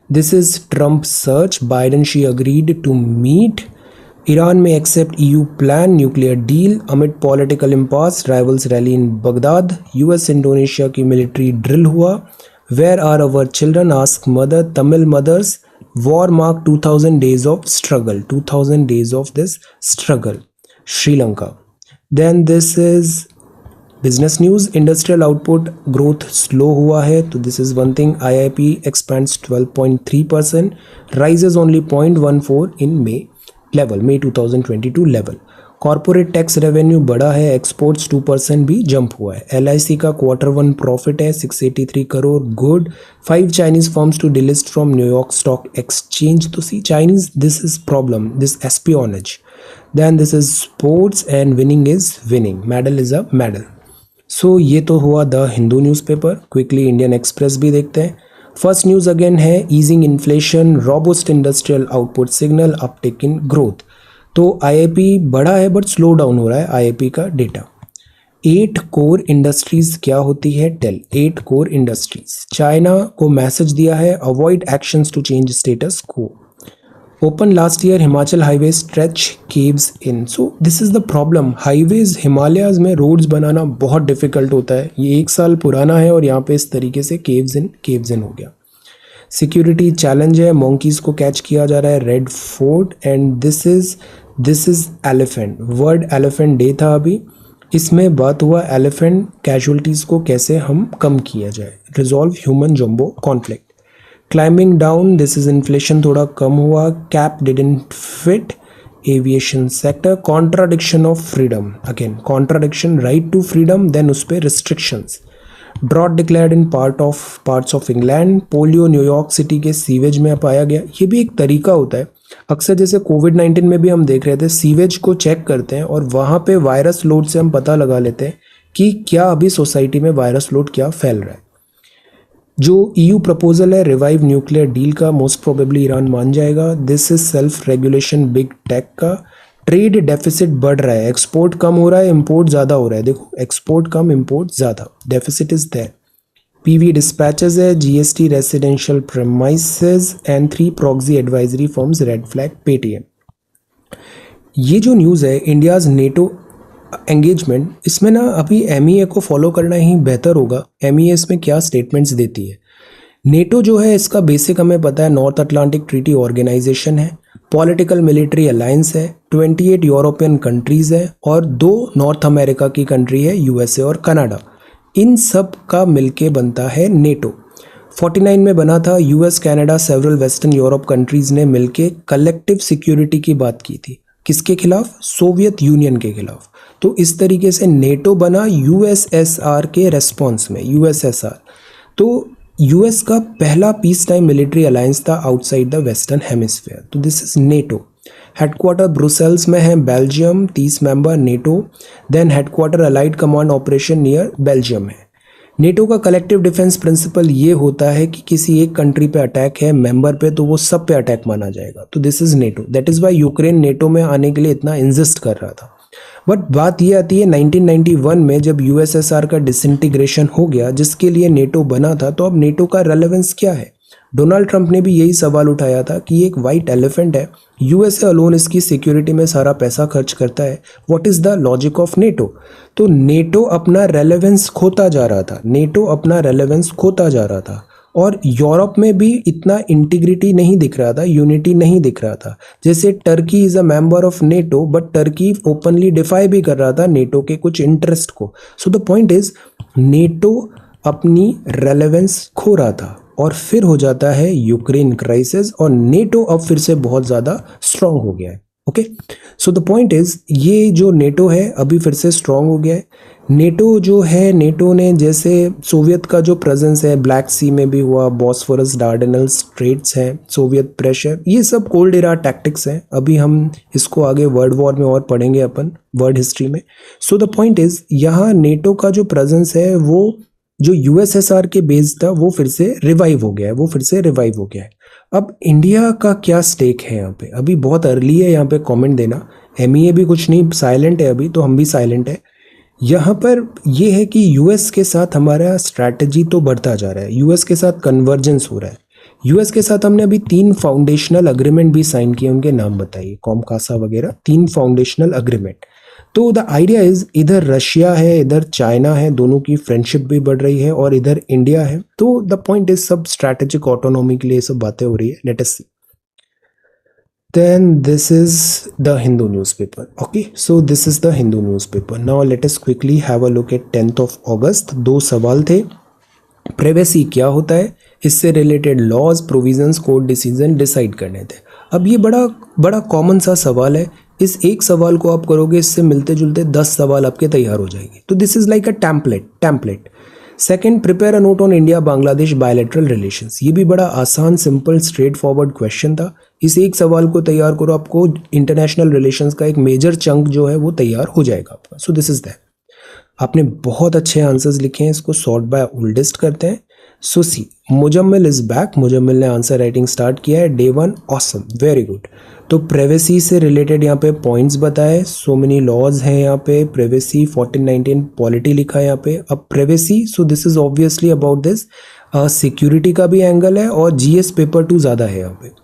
This is Trump search, Biden Xi agreed to meet. Iran में accept EU plan nuclear deal amid political impasse, rivals rally in Baghdad. US Indonesia की military drill हुआ। Where are our children ask mother, Tamil mothers. War mark 2000 days of struggle, 2000 days of this struggle, Sri Lanka. Then this is business news, industrial output growth slow हुआ है, तो this is one thing. IIP expands 12.3%, rises only 0.14 in May 2022 level. Corporate tax revenue बढ़ा है, exports 2% भी jump हुआ है। LIC का Q1 profit है 683 crore, good. 5 Chinese firms to delist from New York stock exchange. तो see Chinese, this is problem, this espionage. Then this is sports and winning is winning. Medal is a medal. सो ये तो हुआ the Hindu newspaper. Quickly Indian express भी देखते हैं। First news again है easing inflation, robust industrial output signal, Uptake in growth. तो IIP बड़ा है बट स्लो डाउन हो रहा है आईआईपी का डेटा। 8 कोर इंडस्ट्रीज क्या होती है? टेल। 8 core industries. चाइना को मैसेज दिया है, avoid actions to change status quo. Open last year Himachal highway stretch caves in. So this is the problem, highways Himalayas में रोड्स बनाना बहुत डिफिकल्ट होता है। ये 1 साल पुराना है और यहाँ पे इस तरीके से केव्स इन हो गया। सिक्योरिटी चैलेंज है, मोंकीज को कैच किया जा रहा है red fort and this is elephant. World elephant day था अभी, इसमें बात हुआ एलिफेंट कैजुअलिटीज़ को कैसे हम कम किया जाए। Resolve human jumbo conflict. Climbing down, this is inflation थोड़ा कम हुआ। Cap didn't fit aviation sector. Contradiction of freedom, again contradiction, right to freedom then उस पर restrictions. Drought declared in parts of England. Polio New York city के sewage में पाया गया। ये भी एक तरीका होता है, अक्सर जैसे कोविड-19 में भी हम देख रहे थे, सीवेज को चेक करते हैं और वहाँ पे वायरस लोड से हम पता लगा लेते हैं कि क्या अभी सोसाइटी में वायरस लोड क्या फैल रहा है। जो ईयू प्रपोजल है रिवाइव न्यूक्लियर डील का, मोस्ट प्रोबेबली ईरान मान जाएगा। This is self regulation big tech का। ट्रेड डेफिसिट बढ़ रहा है, एक्सपोर्ट कम हो रहा है, इंपोर्ट ज़्यादा हो रहा है। देखो एक्सपोर्ट कम इंपोर्ट ज़्यादा, deficit is there. PV dispatches है, GST residential premises and 3 proxy advisory firms red flag Paytm. ये जो न्यूज़ है इंडियाज नेटो एंगेजमेंट, इसमें ना अभी एमईए को फॉलो करना ही बेहतर होगा। एमईए इसमें क्या स्टेटमेंट्स देती है। नेटो जो है इसका बेसिक हमें पता है, नॉर्थ अटलांटिक ट्रीटी ऑर्गेनाइजेशन है, पॉलिटिकल मिलिट्री अलायंस है, 28 यूरोपियन कंट्रीज़ है और 2 नॉर्थ अमेरिका की कंट्री है, यूएसए और कनाडा। इन सब का मिलके बनता है नेटो। 49 में बना था। US, Canada, several western Europe countries ने मिलके कलेक्टिव सिक्योरिटी की बात की थी। किसके खिलाफ? सोवियत यूनियन के खिलाफ। तो इस तरीके से नेटो बना यूएसएसआर के रेस्पॉन्स में। यूएसएसआर तो यूएस का पहला पीस टाइम मिलिट्री अलायंस था आउटसाइड द वेस्टर्न हेमिस्फीयर। तो this is NATO. Headquarter Brussels में है, Belgium, 30 member NATO. Then headquarter allied command operation near Belgium है। नेटो का कलेक्टिव डिफेंस प्रिंसिपल ये होता है कि किसी एक कंट्री पे अटैक है मेंबर पे, तो वो सब पे अटैक माना जाएगा। तो this is NATO. That is why Ukraine NATO में आने के लिए इतना इंसिस्ट कर रहा था। बट बात ये आती है 1991 में जब यूएसएसआर का डिसइंटीग्रेशन हो गया, जिसके लिए नेटो बना था, तो अब नेटो का रेलेवेंस क्या है? डोनाल्ड ट्रंप ने भी यही सवाल उठाया था कि ये एक वाइट एलिफेंट है, यूएसए अलोन इसकी सिक्योरिटी में सारा पैसा खर्च करता है, what is the logic of NATO? तो नेटो अपना रेलेवेंस खोता जा रहा था, नेटो अपना रेलेवेंस खोता जा रहा था और यूरोप में भी इतना इंटीग्रिटी नहीं दिख रहा था, यूनिटी नहीं दिख रहा था। जैसे Turkey is a member of NATO but Turkey openly defy भी कर रहा था नेटो के कुछ इंटरेस्ट को। So the point is NATO अपनी रेलेवेंस खो रहा था और फिर हो जाता है यूक्रेन क्राइसिस और नेटो अब फिर से बहुत ज़्यादा स्ट्रांग हो गया है। Okay, so the point is ये जो नेटो है अभी फिर से स्ट्रांग हो गया है। नेटो जो है, नेटो ने जैसे सोवियत का जो प्रेजेंस है ब्लैक सी में भी हुआ, बॉस्फोरस डार्डेनल स्ट्रेट्स हैं, सोवियत प्रेशर, ये सब कोल्ड इरा टैक्टिक्स हैं। अभी हम इसको आगे वर्ल्ड वॉर में और पढ़ेंगे अपन वर्ल्ड हिस्ट्री में। सो द पॉइंट इज यहाँ नेटो का जो प्रेजेंस है वो जो यूएसएसआर के बेस था वो फिर से रिवाइव हो गया है, वो फिर से रिवाइव हो गया है। अब इंडिया का क्या स्टेक है यहाँ पे? अभी बहुत अर्ली है यहाँ पे कमेंट देना। एमईए भी कुछ नहीं, साइलेंट है अभी, तो हम भी साइलेंट है। यहाँ पर ये है कि यूएस के साथ हमारा स्ट्रैटेजी तो बढ़ता जा रहा है, यूएस के साथ कन्वर्जेंस हो रहा है। यूएस के साथ हमने अभी 3 फाउंडेशनल अग्रीमेंट भी साइन किए, उनके नाम बताइए, कॉमकासा वगैरह, 3 फाउंडेशनल अग्रीमेंट। तो द आइडिया इज इधर रशिया है, इधर चाइना है, दोनों की फ्रेंडशिप भी बढ़ रही है और इधर इंडिया है। तो द पॉइंट इज सब स्ट्रैटेजिक ऑटोनॉमी के लिए सब बातें हो रही है। Let us see. Then this is the Hindu newspaper. Okay, so this is the Hindu newspaper. Now let us quickly have a look at 10th of August. 2 सवाल थे। प्राइवेसी क्या होता है, इससे related laws, provisions, court decision decide करने थे। अब ये बड़ा कॉमन सा सवाल है। इस एक सवाल को आप करोगे, इससे मिलते जुलते 10 सवाल आपके तैयार हो जाएंगे। तो this is like a template. Second, prepare a note on India Bangladesh bilateral relations. ये भी बड़ा आसान, सिंपल, स्ट्रेट फॉरवर्ड क्वेश्चन था। इस एक सवाल को तैयार करो, आपको इंटरनेशनल रिलेशंस का एक मेजर चंक जो है वो तैयार हो जाएगा आपका। सो दिस इज दैट। आपने बहुत अच्छे आंसर्स लिखे हैं, इसको सॉर्ट बाय ओल्डेस्ट करते हैं। सो सी, मुजम्मिल इज बैक, मुजम्मिल ने आंसर राइटिंग स्टार्ट किया है, डे 1, ऑसम, वेरी गुड। तो प्राइवेसी से रिलेटेड यहाँ पे पॉइंट्स बताए, सो मेनी लॉज हैं यहाँ पे, प्राइवेसी 1419 पॉलिटी लिखा है यहाँ पे। अब privacy, so this is obviously about this, security का भी एंगल है और जीएस पेपर 2 ज़्यादा है यहाँ पे,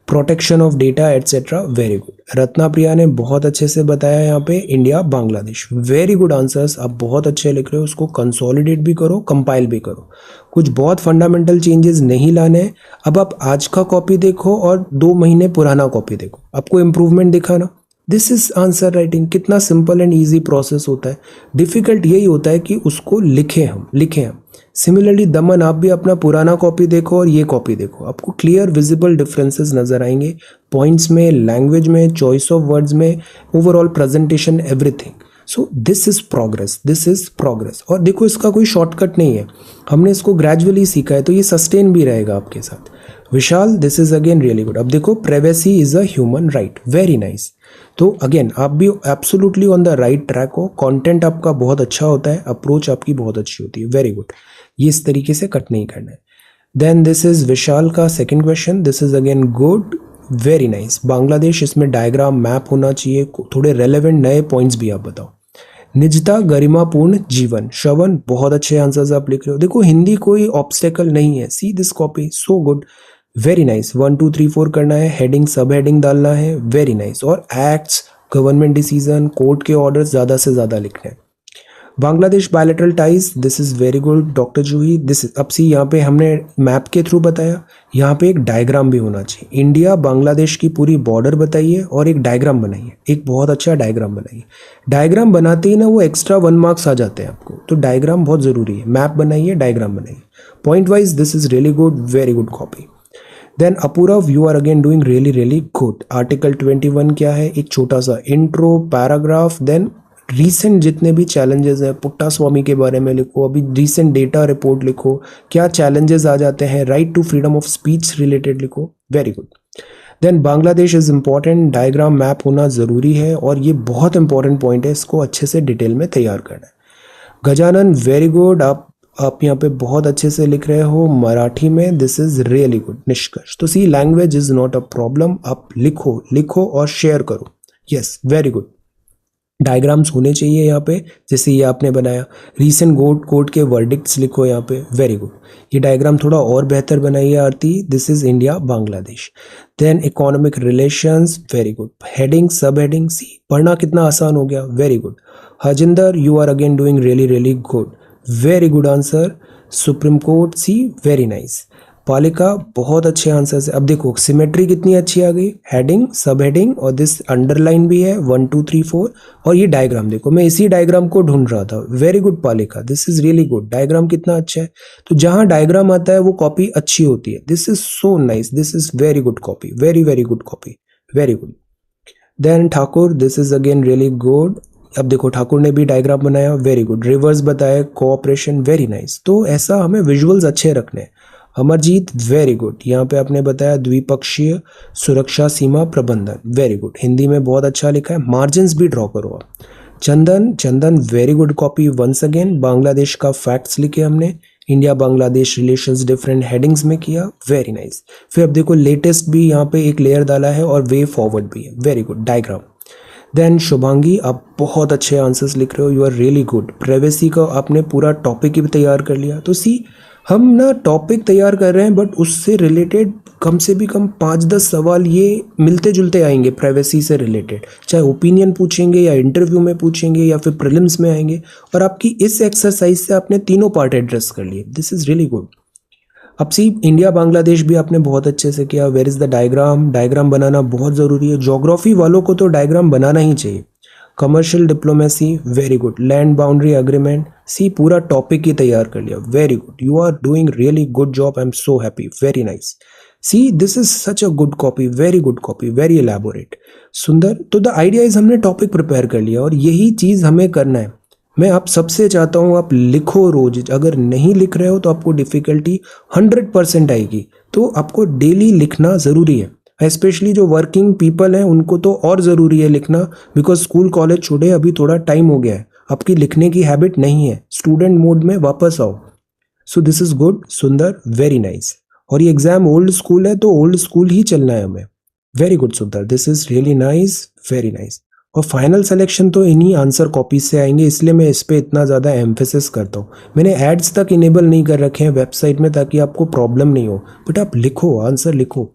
protection of data etcetera, very good. Ratna Priya ने बहुत अच्छे से बताया यहाँ पे, India Bangladesh, very good answers, आप बहुत अच्छे लिख रहे हो, उसको कंसोलिडेट भी करो, कंपाइल भी करो, कुछ बहुत फंडामेंटल चेंजेस नहीं लाने हैं। अब आप आज का कॉपी देखो और 2 महीने पुराना कॉपी देखो, आपको इम्प्रूवमेंट दिखा ना। दिस इज आंसर राइटिंग, कितना सिंपल एंड ईजी प्रोसेस होता है। डिफिकल्ट यही होता है कि उसको लिखें हम। सिमिलरली दमन, आप भी अपना पुराना कॉपी देखो और ये कॉपी देखो, आपको क्लियर विजिबल डिफरेंसेस नजर आएंगे, पॉइंट्स में, लैंग्वेज में, चॉइस ऑफ वर्ड्स में, overall presentation, everything. So this is progress. और देखो, इसका कोई शॉर्टकट नहीं है, हमने इसको ग्रेजुअली सीखा है, तो ये सस्टेन भी रहेगा आपके साथ। Vishal, this is again really good. अब देखो, privacy is a human right, very nice. तो अगेन आप भी absolutely on the right track हो, कंटेंट आपका बहुत अच्छा होता है, अप्रोच आपकी बहुत अच्छी होती है, वेरी गुड। ये इस तरीके से कट नहीं करना है। देन दिस इज विशाल का second question, this is again good, very nice. Bangladesh, इसमें डायग्राम मैप होना चाहिए, थोड़े रेलेवेंट नए पॉइंट्स भी आप बताओ। निजता, गरिमापूर्ण जीवन, श्रवण, बहुत अच्छे आंसर्स आप लिख रहे हो। देखो, हिंदी कोई ऑब्स्टेकल नहीं है, see this copy, so good, very nice. 1 2 3 4 करना है, हेडिंग सब हेडिंग डालना है, वेरी नाइस। और एक्ट्स, गवर्नमेंट डिसीजन, कोर्ट के ऑर्डर ज़्यादा से ज़्यादा लिखने हैं। Bangladesh bilateral ties, this is very good doctor Juhi. This अब सी, यहाँ पे हमने मैप के थ्रू बताया, यहाँ पे एक डायग्राम भी होना चाहिए। इंडिया बांग्लादेश की पूरी बॉर्डर बताइए और एक डायग्राम बनाइए, एक बहुत अच्छा डायग्राम बनाइए। डायग्राम बनाते ही ना वो एक्स्ट्रा 1 मार्क्स आ जाते हैं आपको, तो डायग्राम बहुत ज़रूरी है। मैप बनाइए, डायग्राम बनाइए, point wise, this is really good, very good copy. Then Apurv, you are again doing really good. Article 21 क्या है, एक छोटा सा इंट्रो पैराग्राफ, देन रीसेंट जितने भी चैलेंजेस हैं, पुट्टा स्वामी के बारे में लिखो, अभी रीसेंट डेटा रिपोर्ट लिखो, क्या चैलेंजेस आ जाते हैं, right to freedom of speech related लिखो, very good. Then Bangladesh is important, diagram map होना ज़रूरी है और ये बहुत इंपॉर्टेंट पॉइंट है, इसको अच्छे से डिटेल में तैयार करना है। गजानन, वेरी गुड, आप यहाँ पे बहुत अच्छे से लिख रहे हो मराठी में, दिस इज रियली गुड। निष्कर्ष, तो see, language is not a problem, आप लिखो और शेयर करो, यस, वेरी गुड। डायग्राम्स होने चाहिए यहाँ पे, जैसे ये आपने बनाया। रीसेंट कोर्ट के वर्डिक्ट्स लिखो यहाँ पे, वेरी गुड। ये डायग्राम थोड़ा और बेहतर बनाइए Aarti, this is India Bangladesh. Then economic relations, very good. Heading, sub heading, see, पढ़ना कितना आसान हो गया, very good. Hajinder, you are again doing really good, very good answer. Supreme Court, see, very nice. पालिका, बहुत अच्छे आंसर्स है। अब देखो, सिमेट्री कितनी अच्छी आ गई, हेडिंग, सब हेडिंग और दिस अंडरलाइन भी है, 1 2 3 4। और ये डायग्राम देखो, मैं इसी डायग्राम को ढूंढ रहा था, वेरी गुड पालिका, this is really good. Diagram कितना अच्छा है, तो जहां डायग्राम आता है वो कॉपी अच्छी होती है, this is so nice, this is very good copy, very good copy, very good. Then Thakur, this is again really good. अब देखो, ठाकुर ने भी डायग्राम बनाया, वेरी गुड। रिवर्स बताया, कोऑपरेशन, वेरी नाइस। तो ऐसा हमें विजुअल्स अच्छे रखने हैं। अमरजीत, वेरी गुड, यहाँ पे आपने बताया द्विपक्षीय सुरक्षा सीमा प्रबंधन, वेरी गुड, हिंदी में बहुत अच्छा लिखा है। मार्जिन्स भी ड्रॉ करो आप। Chandan, very good copy once again. Bangladesh का फैक्ट्स लिखे हमने, India Bangladesh relations different headings में किया, वेरी नाइस। फिर अब देखो, लेटेस्ट भी यहाँ पे एक लेयर डाला है और वे फॉरवर्ड भी है, very good. Diagram. Then Shubhangi, आप बहुत अच्छे आंसर्स लिख रहे हो, you are really good. Privacy का आपने पूरा टॉपिक ही तैयार कर लिया। तो सी, हम ना टॉपिक तैयार कर रहे हैं, बट उससे रिलेटेड कम से भी कम 5-10 सवाल ये मिलते जुलते आएंगे प्राइवेसी से रिलेटेड, चाहे ओपिनियन पूछेंगे या इंटरव्यू में पूछेंगे या फिर प्रीलिम्स में आएंगे। और आपकी इस एक्सरसाइज से आपने तीनों पार्ट एड्रेस कर लिए, दिस इज रियली गुड। अब सी, इंडिया बांग्लादेश भी आपने बहुत अच्छे से किया। वेयर इज द डायग्राम बनाना बहुत ज़रूरी है, ज्योग्राफी वालों को तो डायग्राम बनाना ही चाहिए। Commercial diplomacy, very good. Land boundary agreement, see, पूरा टॉपिक ही तैयार कर लिया, very good, you are doing really good job, I am so happy, very nice. See, this is such a good copy, very good copy, very elaborate, सुंदर। तो the idea is, हमने topic prepare कर लिया और यही चीज़ हमें करना है। मैं आप सबसे चाहता हूँ आप लिखो रोज, अगर नहीं लिख रहे हो तो आपको डिफिकल्टी 100% आएगी। तो आपको डेली लिखना ज़रूरी है, स्पेशली जो वर्किंग पीपल हैं उनको तो और ज़रूरी है लिखना, बिकॉज स्कूल कॉलेज छोड़े अभी थोड़ा टाइम हो गया है, आपकी लिखने की हैबिट नहीं है, स्टूडेंट मोड में वापस आओ। सो दिस इज गुड सुंदर, वेरी नाइस। और ये एग्जाम ओल्ड स्कूल है तो ओल्ड स्कूल ही चलना है हमें। वेरी गुड सुंदर, this is really nice, very nice. और फाइनल सिलेक्शन तो इन्हीं आंसर कॉपीज से आएंगे, इसलिए मैं इस पे इतना ज़्यादा एम्फेसिस करता हूँ। मैंने एड्स तक इनेबल नहीं कर रखे हैं वेबसाइट में ताकि आपको प्रॉब्लम नहीं हो, बट आप लिखो, आंसर लिखो।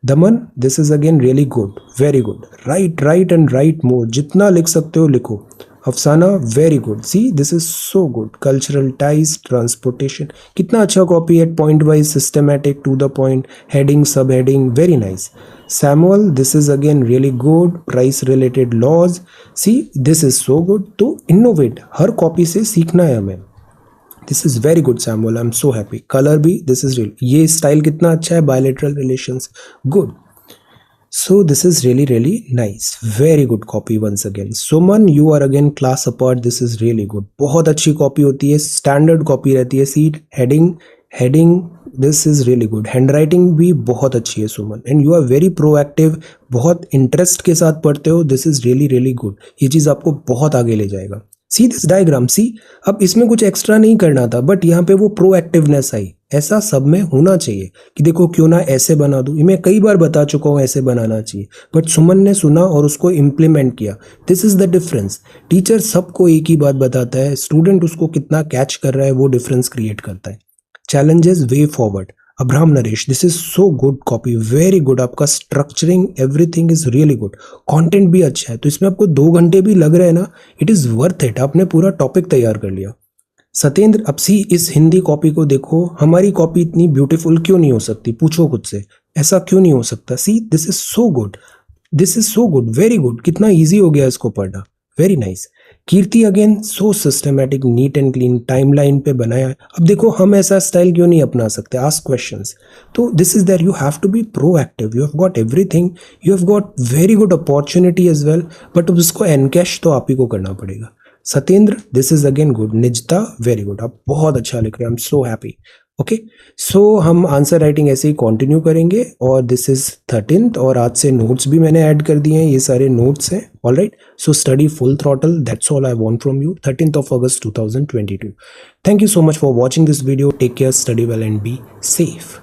Daman, this is again really good, very good. Write write and write more, जितना लिख सकते हो लिखो। Afsana, very good, see this is so good. Cultural ties, transportation, कितना अच्छा कॉपी है, point wise, systematic, to the point, heading, sub heading, very nice. Samuel, this is again really good. Price related laws, see this is so good. तो innovate, हर copy से सीखना है हमें। This is very good Samuel, I am so happy. Colour भी, this is real, ये style कितना अच्छा है, bilateral relations, good. So this is really really nice, very good copy once again. Suman, you are again class apart, this is really good. बहुत अच्छी copy होती है, standard copy रहती है, seat, heading, heading, this is really good. Handwriting भी बहुत अच्छी है Suman, and you are very proactive, बहुत इंटरेस्ट के साथ पढ़ते हो, this is really really good. ये चीज़ आपको बहुत आगे ले जाएगा। सी दिस डायग्राम, सी अब इसमें कुछ एक्स्ट्रा नहीं करना था, बट यहाँ पे वो प्रोएक्टिवनेस आई। ऐसा सब में होना चाहिए कि देखो क्यों ना ऐसे बना दूं, मैं कई बार बता चुका हूँ ऐसे बनाना चाहिए, बट सुमन ने सुना और उसको इम्प्लीमेंट किया। This is the difference. Teacher सबको एक ही बात बताता है, स्टूडेंट उसको कितना कैच कर रहा है वो डिफरेंस क्रिएट करता है। Challenges, way forward. Abraham Naresh, this is so good copy, very good. आपका structuring everything is really good, content भी अच्छा है, तो इसमें आपको 2 घंटे भी लग रहे हैं ना, इट इज वर्थ इट, आपने पूरा टॉपिक तैयार कर लिया। सत्येंद्र, अब सी इस हिंदी कॉपी को देखो, हमारी कॉपी इतनी ब्यूटीफुल क्यों नहीं हो सकती, पूछो खुद से, ऐसा क्यों नहीं हो सकता। सी this is so good, this is so good, very good, कितना ईजी हो गया इसको पढ़ना, very nice. Kirti again so systematic, neat and clean, timeline पे बनाया है। अब देखो हम ऐसा स्टाइल क्यों नहीं अपना सकते, आस्क क्वेश्चंस। तो this is there, you have to be proactive, you have got everything, you have got very good opportunity as well, but उसको एनकैश तो आप ही को करना पड़ेगा। Satyendra, this is again good. निजता, वेरी गुड, आप बहुत अच्छा लिख रहे हैं, I am so happy. Okay, so हम आंसर राइटिंग ऐसे ही कंटिन्यू करेंगे, और दिस इज 13th, और आज से नोट्स भी मैंने ऐड कर दिए हैं, ये सारे नोट्स हैं। All right, so study full throttle, that's all I want from you. 13th of August 2022। Thank you so much for watching this video, take care, study well and be safe.